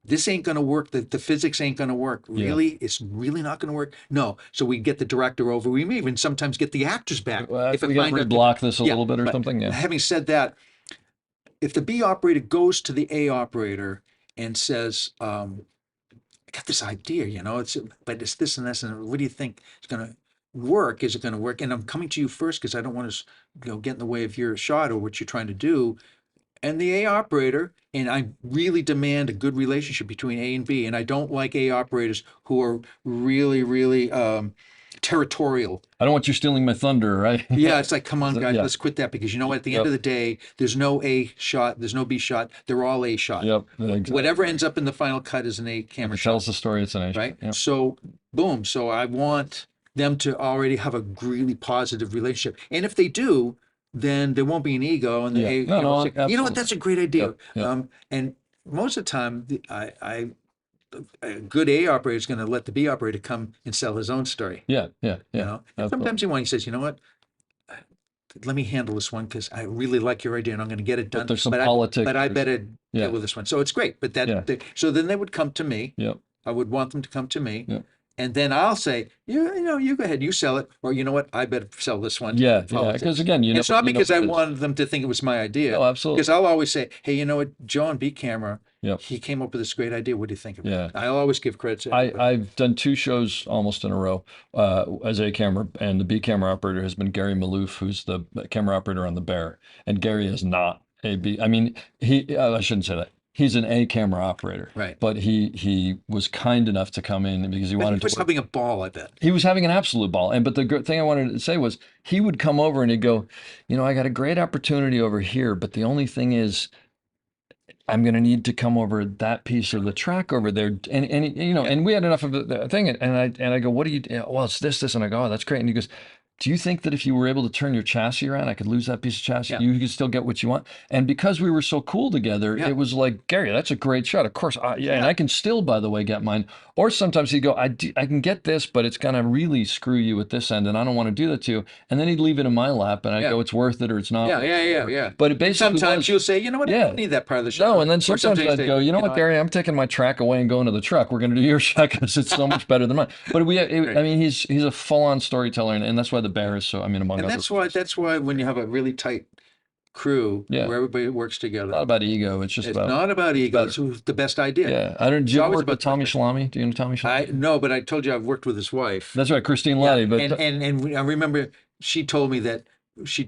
This ain't going to work. The physics ain't going to work. Yeah. Really? It's really not going to work? No. So we get the director over. We may even sometimes get the actors back. Well, if we it got find to out block this a Yeah, little bit or but something. Yeah. Having said that, if the B operator goes to the A operator and says, I got this idea, but it's this and this, and what do you think is going to work? Is it going to work? And I'm coming to you first because I don't want to, get in the way of your shot or what you're trying to do. And the A operator, and I really demand a good relationship between A and B. And I don't like A operators who are really, really territorial. I don't want you stealing my thunder, right? Yeah, it's like, come on, guys, Yeah. let's quit that, because at the Yep. end of the day, there's no A shot, there's no B shot, they're all A shot. Yep. Exactly. Whatever ends up in the final cut is an A camera It shot, tells the story. It's an age. right? Yep. So, boom. So I want them to already have a really positive relationship, and if they do, then there won't be an ego, and the Yeah. A, No, no, say, you know absolutely. what, that's a great idea. Yep, yep. And most of the time, a good A operator is going to let the B operator come and sell his own story. Yeah. Yeah. You Yeah. know, and Absolutely. sometimes he says, you know what, let me handle this one because I really like your idea and I'm going to get it done. there's some but politics, I there's- better Yeah. deal with this one. So it's great. But Yeah. so then they would come to me. Yep. I would want them to come to me. Yep. And then I'll say, you go ahead, you sell it. Or you know what, I better sell this one. Yeah. Yeah. Politics. Because again, It's not because I what it is. wanted them to think it was my idea. Oh, absolutely. Because I'll always say, hey, you know what, Joe on B camera, Yep. he came up with this great idea. What do you think of Yeah. it? I'll always give credit to everybody. I've done 2 shows almost in a row as A camera, and the B camera operator has been Gary Malouf, who's the camera operator on the Bear, and Gary is not a B. I mean, I shouldn't say that. He's an A camera operator, Right. But he was kind enough to come in because he But wanted he was to work. having a ball, I bet. He was having an absolute ball. But the good thing I wanted to say was he would come over and he'd go, I got a great opportunity over here, but the only thing is I'm going to need to come over that piece of the track over there. And and we had enough of the thing. And I go, what do you, well, it's this. And I go, oh, that's great. And he goes, do you think that if you were able to turn your chassis around, I could lose that piece of chassis? Yeah. You could still get what you want. And because we were so cool together, Yeah. it was like, Gary, that's a great shot. Of course. And I can still, by the way, get mine. Or sometimes he'd go, I can get this, but it's going to really screw you at this end. And I don't want to do that to you. And then he'd leave it in my lap and I'd Yeah. go, it's worth it or it's not. Yeah. But it basically Sometimes was, you'll say, you know what, I Yeah. don't need that part of the show. no, and then Or sometimes you I'd say, go, you know what, Gary, I'm taking my track away and going to the truck. We're going to do your shot because it's so much better than mine. But I mean, he's a full-on storyteller, and that's why the Bear is so. I mean, among And other. that's why when you have a really tight crew Yeah. where everybody works Not together, about ego. It's just it's about. not about ego. better. It's who's the best idea. Yeah, I don't. Do you It's ever always work with about Tommy perfect. Shalami? Do you know Tommy Shalami? No, but I told you I've worked with his wife. That's right, Christine Yeah, Latty. But and I remember she told me that she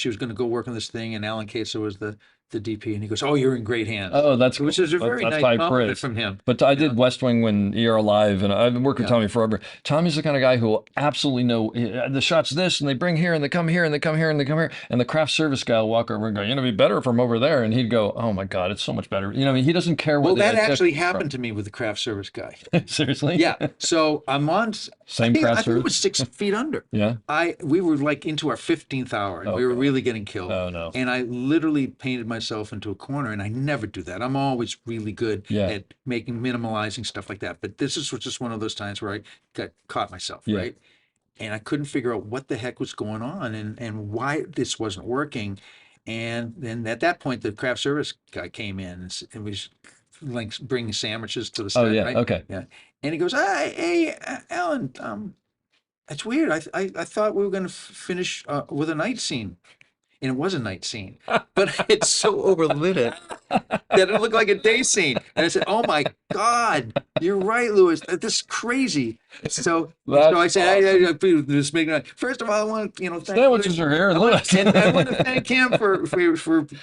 was going to go work on this thing, and Alan Caso was the the DP, and he goes, "Oh, you're in great hands." Oh, that's Which cool. is a very That's nice high compliment praise from him. But I you did know? West Wing when ER Live, and I've been working with Yeah. Tommy forever. Tommy's the kind of guy who will absolutely know the shot's this, and they bring here, and they come here, and they come here, and they come here, and the craft service guy will walk over and go, "You know, it'd be better from over there," and he'd go, "Oh my God, it's so much better." You know, I mean, he doesn't care where Well, the that idea actually comes from. happened to me with the craft service guy. Seriously? Yeah. So I'm on. Same I craft think it service? was 6 feet under. Yeah. We were like into our 15th hour, and Oh we were God. really getting killed. Oh no. And I literally painted myself into a corner, and I never do that. I'm always really good Yeah. at minimalizing stuff like that. But this was just one of those times where I got caught myself, Yeah. right? And I couldn't figure out what the heck was going on and why this wasn't working. And then at that point, the craft service guy came in and was like bringing sandwiches to the Oh set, yeah. right? Okay. Yeah. And he goes, hey, Alan, it's weird. I thought we were going to finish with a night scene. And it was a night scene, but it's so overlit it that it looked like a day scene. And I said, "Oh my God, you're right, Louis. This is crazy." So That's I said, I just make it. First of all, I want to, thank Sandwiches Louis. are here. Louis. And I want to thank him for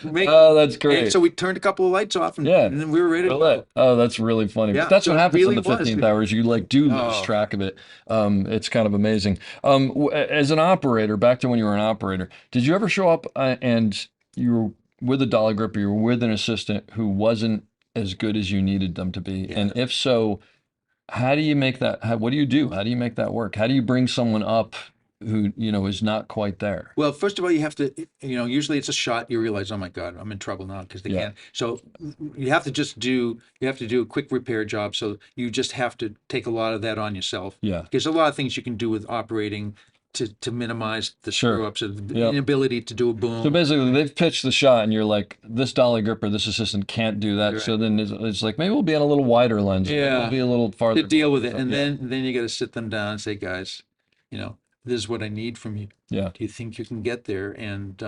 making. Oh, that's And great. so we turned a couple of lights off, and, Yeah. and then we were ready to Well, go. oh, that's really funny. Yeah, But that's so what it happens really in the was. 15th hours. You like do lose Oh. track of it. It's kind of amazing. As an operator, back to when you were an operator, did you ever show up and you were with a dolly gripper, you were with an assistant who wasn't as good as you needed them to be? Yeah. And if so, how do you make that? What do you do? How do you make that work? How do you bring someone up who, is not quite there? Well, first of all, you have to, usually it's a shot. You realize, oh my God, I'm in trouble now because they Yeah. can't. So you have to do a quick repair job. So you just have to take a lot of that on yourself. Yeah. There's a lot of things you can do with operating to minimize the Sure. screw ups, the Yep. inability to do a boom. So basically, they've pitched the shot, and you're like, this dolly gripper, this assistant can't do that. Right. So then it's like, maybe we'll be on a little wider lens. Maybe Yeah. we'll be a little farther. to deal with it. So, And yeah. then you got to sit them down and say, guys, this is what I need from you. Yeah. Do you think you can get there? And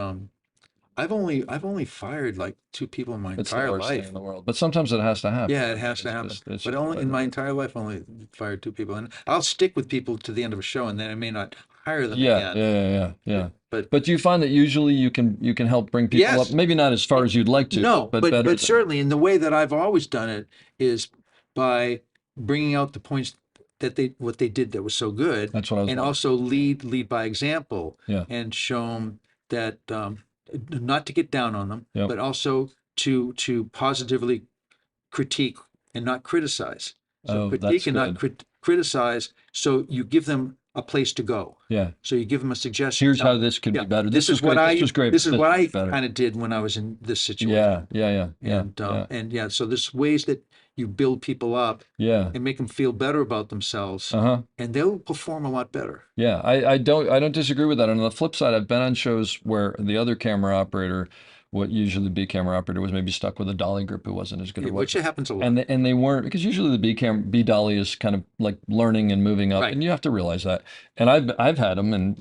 I've only fired like 2 people in my It's the entire worst thing life. in the world. But sometimes it has to happen. Yeah, it has to It's happen. just- it's But just only the in way my it is. entire life, only fired 2 people, and I'll stick with people to the end of a show, and then I may not hire them Yeah, again. yeah. But But do you find that usually you can help bring people Yes. up? Maybe not as far as you'd like to, no, but but better. than- certainly in the way that I've always done it is by bringing out the points that what they did that was so good, That's what I was and wondering. also lead by example, Yeah. and show them that not to get down on them, Yep. but also to positively critique and not criticize. So Oh, critique that's and not criticize. So you give them a place to go. Yeah. So you give them a suggestion. Here's Now, how this could yeah, be better. This was is what great. I. This was great. This is but what I was better. kind of did when I was in this situation. Yeah. And yeah, so there's ways that you build people up Yeah. and make them feel better about themselves, Uh-huh. and they'll perform a lot better. Yeah, I don't disagree with that. And on the flip side, I've been on shows where the other camera operator, what usually the B camera operator, was maybe stuck with a dolly grip who wasn't as good at Which happens a lot. and they weren't, because usually the B dolly is kind of like learning and moving up, Right. and you have to realize that. And I've had them, and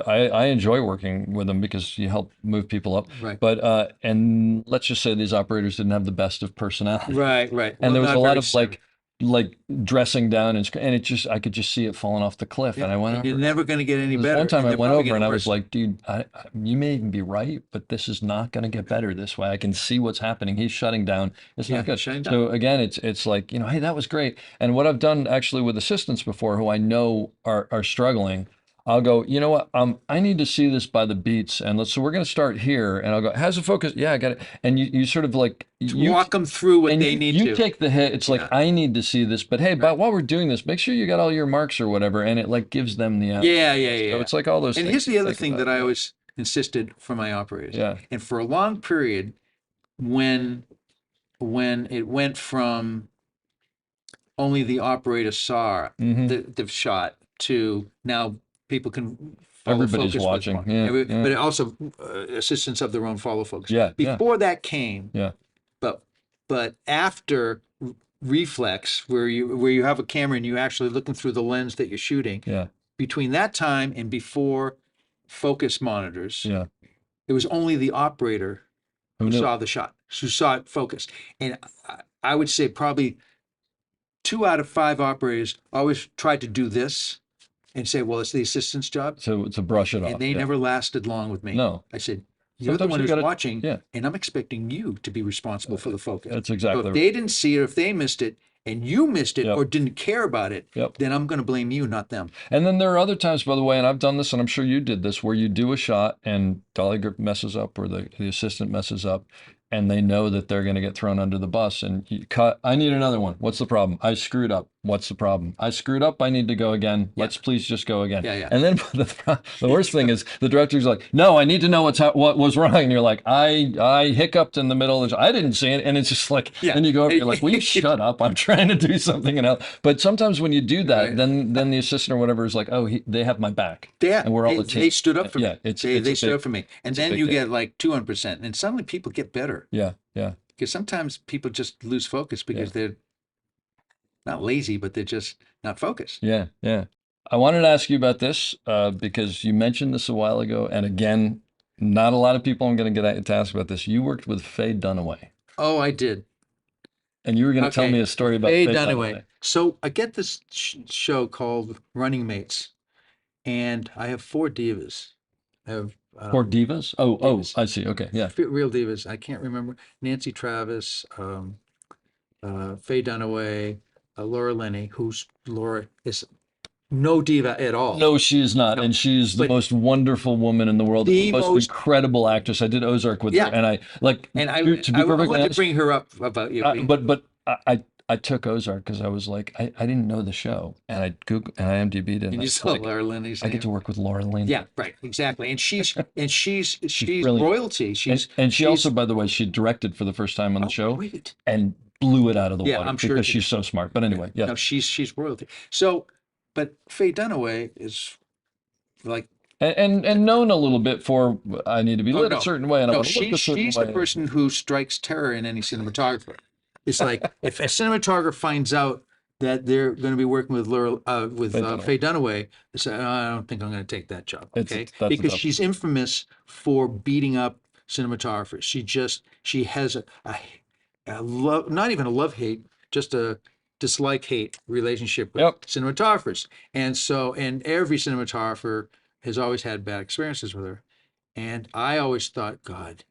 I enjoy working with them because you help move people up. Right. But and let's just say these operators didn't have the best of personality. Right. And there was not a lot very of like dressing down, and it just, I could just see it falling off the cliff. And I went You're over. never going to get any There's better. one time and I they're went probably over and getting I was worse. like, dude, you may even be right, but this is not going to get better this way. I can see what's happening. He's shutting down. It's Yeah, not good. shutting down. So again, it's like, hey, that was great. And what I've done actually with assistants before who I know are struggling, I'll go, you know what? I need to see this by the beats, and so we're going to start here. And I'll go, how's the focus? Yeah, I got it. And you sort of like walk them through what and they you, need you to. take the hit. It's like, Yeah. I need to see this, but hey, but while we're doing this, make sure you got all your marks or whatever, and it like gives them the Yeah. So it's like all those And things. here's the to other think thing about. that I always insisted for my operators. Yeah. And for a long period, when it went from only the operator saw Mhm. the shot to now people can follow Everybody's focus watching. much more. Yeah, yeah. But also assistants of their own follow focus. Yeah, yeah. Before that came, Yeah. but after reflex, where you have a camera and you're actually looking through the lens that you're shooting, Yeah. between that time and before focus monitors, Yeah. it was only the operator Who who knew? saw the shot, who saw it focus. And I would say probably 2 out of 5 operators always tried to do this and say, well, it's the assistant's job. To brush it off. And they yeah. never lasted long with me. No. I said, You're the Sometimes one you who's gotta, watching, yeah, and I'm expecting you to be responsible for the focus. that's So exactly if right. they didn't see it, if they missed it, and you missed it Yep. or didn't care about it, Yep. then I'm going to blame you, not them. And then there are other times, by the way, and I've done this, and I'm sure you did this, where you do a shot and Dolly messes up or the assistant messes up, and they know that they're going to get thrown under the bus. And you cut, I need another one. What's the problem? I screwed up. What's the problem? I screwed up. I need to go again. Yeah. Let's please just go again. Yeah, yeah. And then the worst thing is the director's like, no, I need to know what was wrong. And you're like, I hiccuped in the middle. I didn't see it. And it's just like, Yeah. then you go over, you're like, will you shut up? I'm trying to do something. But sometimes when you do that, Right. then the assistant or whatever is like, oh, they have my back. Yeah, And we're all a team. they stood up for Yeah, me. it's They a stood big, up for me, and it's a then big you deal. get like 200%, and suddenly people get better Yeah, yeah, because sometimes people just lose focus because Yeah. they're not lazy, but they're just not focused. yeah, yeah. I wanted to ask you about this because you mentioned this a while ago, and again, not a lot of people I'm going to get to ask about this. You worked with Faye Dunaway, Oh, I did. and you were going to tell me a story about Faye Faye Dunaway. Dunaway. So I get this show called Running Mates, and I have four divas. I have Or divas? Oh, divas. I see. Okay, yeah. Real divas. I can't remember. Nancy Travis, Faye Dunaway, Laura Linney, who's Laura is no diva at all. No, she is not, No, and she's the but most wonderful woman in the world, the the most most, incredible actress. I did Ozark with her, yeah. and I like And to be I perfectly wanted to honest. bring her up about you. But I took Ozark because I was like I didn't know the show, and I Googled and I IMDb'd it, and And I you was saw like, Laura Linney's I get name. to work with Laura Linney. Yeah, right, exactly. And she's brilliant. royalty. And she also, by the way, she directed for the first time on the show great. and blew it out of the Yeah, water I'm sure because she she's so smart. But anyway, yeah. No, she's royalty. So, but Faye Dunaway is like, And known a little bit for I need to be oh lit a no, certain way and I no, want to look a certain she's the way. person who strikes terror in any cinematographer. It's like if a cinematographer finds out that they're going to be working with Faye Dunaway. Faye Dunaway, they say, oh, I don't think I'm going to take that job. That's Okay, a because tough she's infamous for beating up cinematographers. She has a love, not even a love hate, just a dislike hate relationship with Yep. cinematographers. And every cinematographer has always had bad experiences with her. And I always thought, God,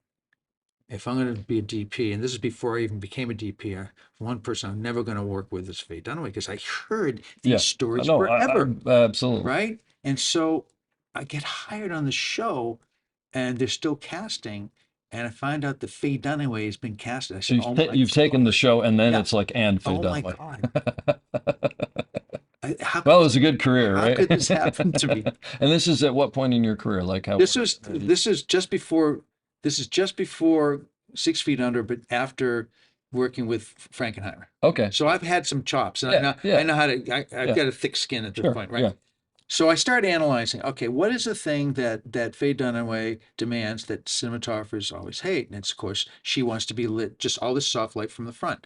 if I'm going to be a DP, and this is before I even became a DP, one person I'm never going to work with is Faye Dunaway because I heard these Yeah. stories No, forever, absolutely. right? And so I get hired on the show, and they're still casting, and I find out that Faye Dunaway has been casted. I So said, "Oh my you've taken the show and then Yeah. it's like and Faye oh my Dunaway. God, how Well, it could, was a good career, how right? could this happen to me?" And this is at what point in your career? Like how This is just before 6 Feet Under, but after working with Frankenheimer. Okay. So I've had some chops, and Yeah, yeah. I know how to. I've Yeah. got a thick skin at this Sure. point, right? Yeah. So I started analyzing. Okay, what is the thing that Faye Dunaway demands that cinematographers always hate? And it's of course she wants to be lit, just all this soft light from the front.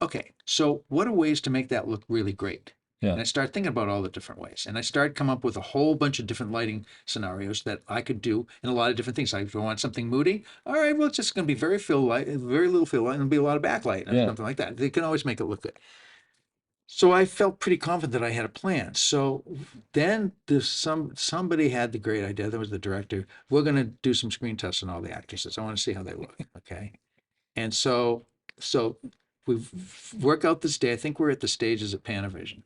Okay, so what are ways to make that look really great? Yeah. And I started thinking about all the different ways, and I started come up with a whole bunch of different lighting scenarios that I could do in a lot of different things. Like if I want something moody, all right, well, it's just going to be very little fill light, and it'll be a lot of backlight, or Yeah. something like that. They can always make it look good. So I felt pretty confident that I had a plan. So then somebody had the great idea. That was the director. We're going to do some screen tests on all the actresses. I want to see how they look. Okay. And so we work out this day. I think we're at the stages at Panavision.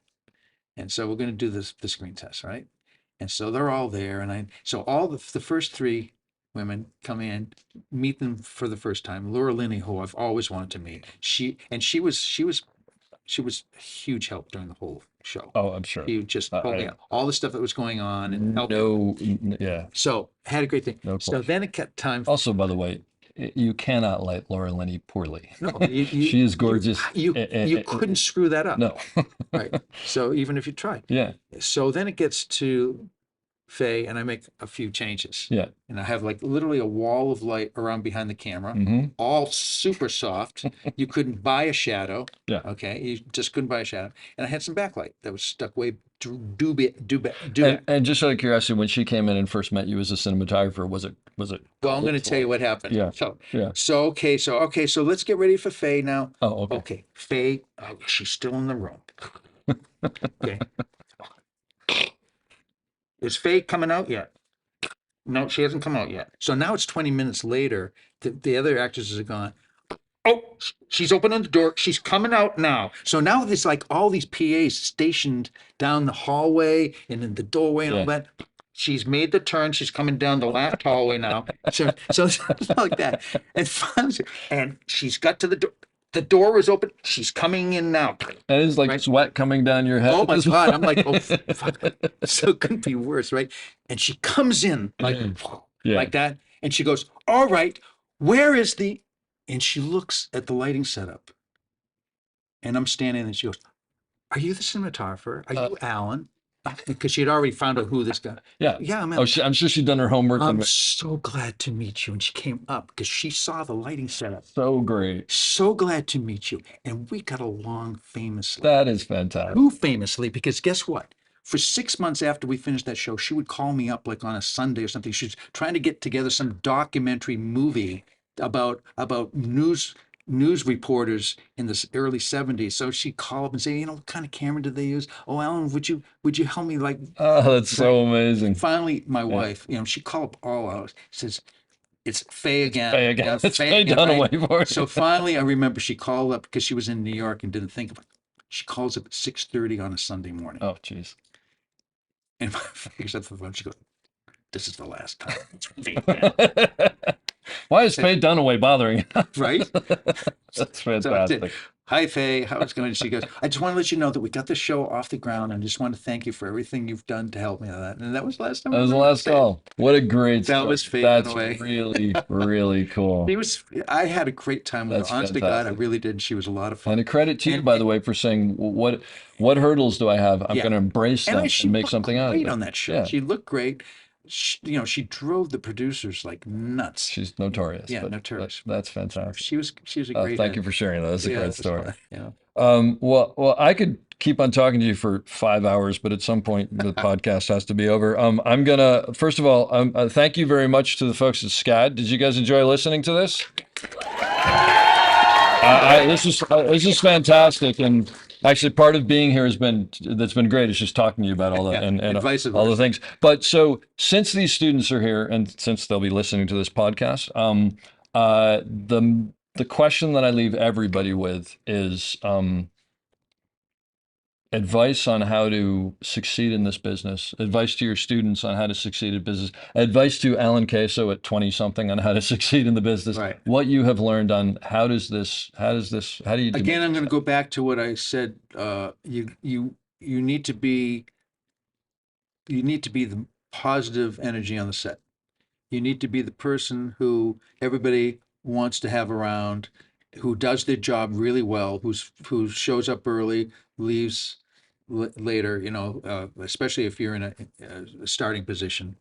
And so we're going to do the screen test, right? And so they're all there. So all the first three women come in, meet them for the first time. Laura Linney, who I've always wanted to meet. She was a huge help during the whole show. Oh, I'm sure. She just told me all the stuff that was going on and helped. Yeah. So I had a great thing. No So question. then it got time. Also, by the way, you cannot light Laura Linney poorly. No, She is gorgeous. You couldn't screw that up. No. Right. So even if you tried. Yeah. So then it gets to Faye, and I make a few changes. Yeah. And I have like literally a wall of light around behind the camera, Mhm. all super soft. You couldn't buy a shadow. Yeah. Okay. You just couldn't buy a shadow. And I had some backlight that was stuck way And just out of curiosity, when she came in and first met you as a cinematographer, was it? Well, I'm going to tell you what happened. Yeah. So, so let's get ready for Faye now. Oh, okay. Okay. Faye, she's still in the room. Okay. Is Faye coming out yet? No, she hasn't come out yet. So now it's 20 minutes later. The other actresses are gone. Oh, she's opening the door. She's coming out now. So now there's like all these PAs stationed down the hallway and in the doorway and all that. She's made the turn. She's coming down the last hallway now. So it's like that. And she's got to the door. The door was open. She's coming in now. And it's like Right. sweat coming down your head. Oh my God. I'm like, oh, fuck. So it couldn't be worse, right? And she comes in like, like that. And she goes, all right, where is the, and she looks at the lighting setup. And I'm standing and she goes, are you the cinematographer? Are you Alan? Because she had already found out who this guy. Yeah. Yeah, I'm Oh, I'm sure she'd done her homework. I'm so glad to meet you. And she came up because she saw the lighting setup. So great. So glad to meet you. And we got along famously. That is fantastic. Too famously, because guess what? For 6 months after we finished that show, she would call me up like on a Sunday or something. She was trying to get together some documentary movie about news reporters in the early 70s. So she'd call up and say, what kind of camera did they use? Oh, Alan, would you help me like Oh, that's so amazing. Finally, my wife, she called up all hours, says, it's Faye again. Faye again. Yeah, It's Faye Dunaway for you. So finally, I remember she called up because she was in New York and didn't think of it. She calls up at 6:30 on a Sunday morning. Oh, jeez. And my Faye gets up the phone. She goes, this is the last time. Why is Faye Dunaway bothering you? Right? That's So I fantastic. did, hi, Faye. How's it going? She goes, I just want to let you know that we got the show off the ground and just want to thank you for everything you've done to help me with that. And that was the last time. That was the last call. What a great That story. was Faye That's Dunaway. really, really cool. I had a great time with That's her. Honest to God, I fantastic. really did. She was a lot of fun. And a credit to you, And- by the way, for saying what hurdles do I have? I'm Yeah. going to embrace them she and make looked something out of great it. on that show. Yeah. She looked great. She drove the producers like nuts. She's notorious. Yeah, but notorious. That's fantastic. She was a great. Thank you for sharing that. That's a Yeah, great it was story. fun. Yeah. Well, I could keep on talking to you for 5 hours, but at some point the podcast has to be over. I'm gonna first of all, thank you very much to the folks at SCAD. Did you guys enjoy listening to this? This is fantastic, and actually part of being here that's been great is just talking to you about all that Yeah, and vice all the versa. things. But so since these students are here and since they'll be listening to this podcast, the question that I leave everybody with is advice on how to succeed in this business, advice to your students on how to succeed in business, advice to Alan Caso at 20 something on how to succeed in the business, Right. what you have learned on how do you do Again, I'm going to go back to what I said. You need to be the positive energy on the set. You need to be the person who everybody wants to have around, who does their job really well, who shows up early, leaves later. Especially if you're in a starting position.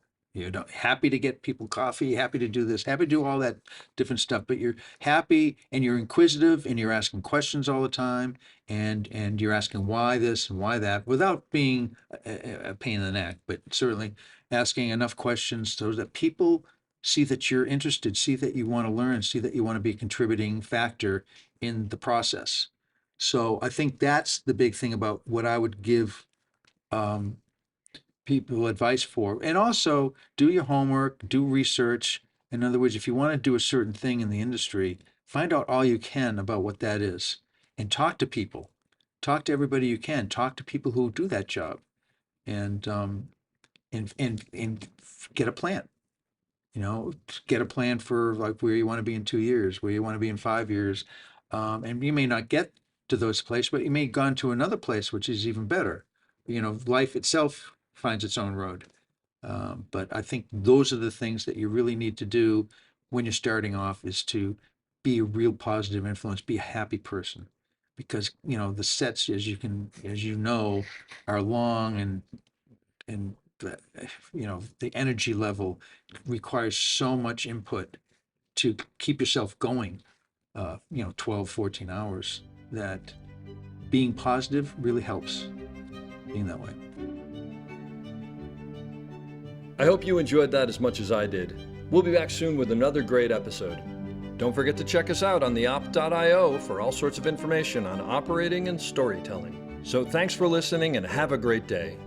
Happy to get people coffee, happy to do this, happy to do all that different stuff. But you're happy and you're inquisitive and you're asking questions all the time, and you're asking why this and why that, without being a pain in the neck, but certainly asking enough questions so that people see that you're interested, see that you want to learn, see that you want to be a contributing factor in the process. So I think that's the big thing about what I would give people advice for. And also do your homework, do research. In other words, if you want to do a certain thing in the industry, find out all you can about what that is and talk to people. Talk to everybody you can. Talk to people who do that job, and get a plan. Get a plan for like where you want to be in 2 years, where you want to be in 5 years. And you may not get to those places, but you may have gone to another place, which is even better. Life itself finds its own road. But I think those are the things that you really need to do when you're starting off, is to be a real positive influence, be a happy person. Because, the sets, as you know, are long, and the energy level requires so much input to keep yourself going, 12, 14 hours, that being positive really helps being that way. I hope you enjoyed that as much as I did. We'll be back soon with another great episode. Don't forget to check us out on theop.io for all sorts of information on operating and storytelling. So thanks for listening and have a great day.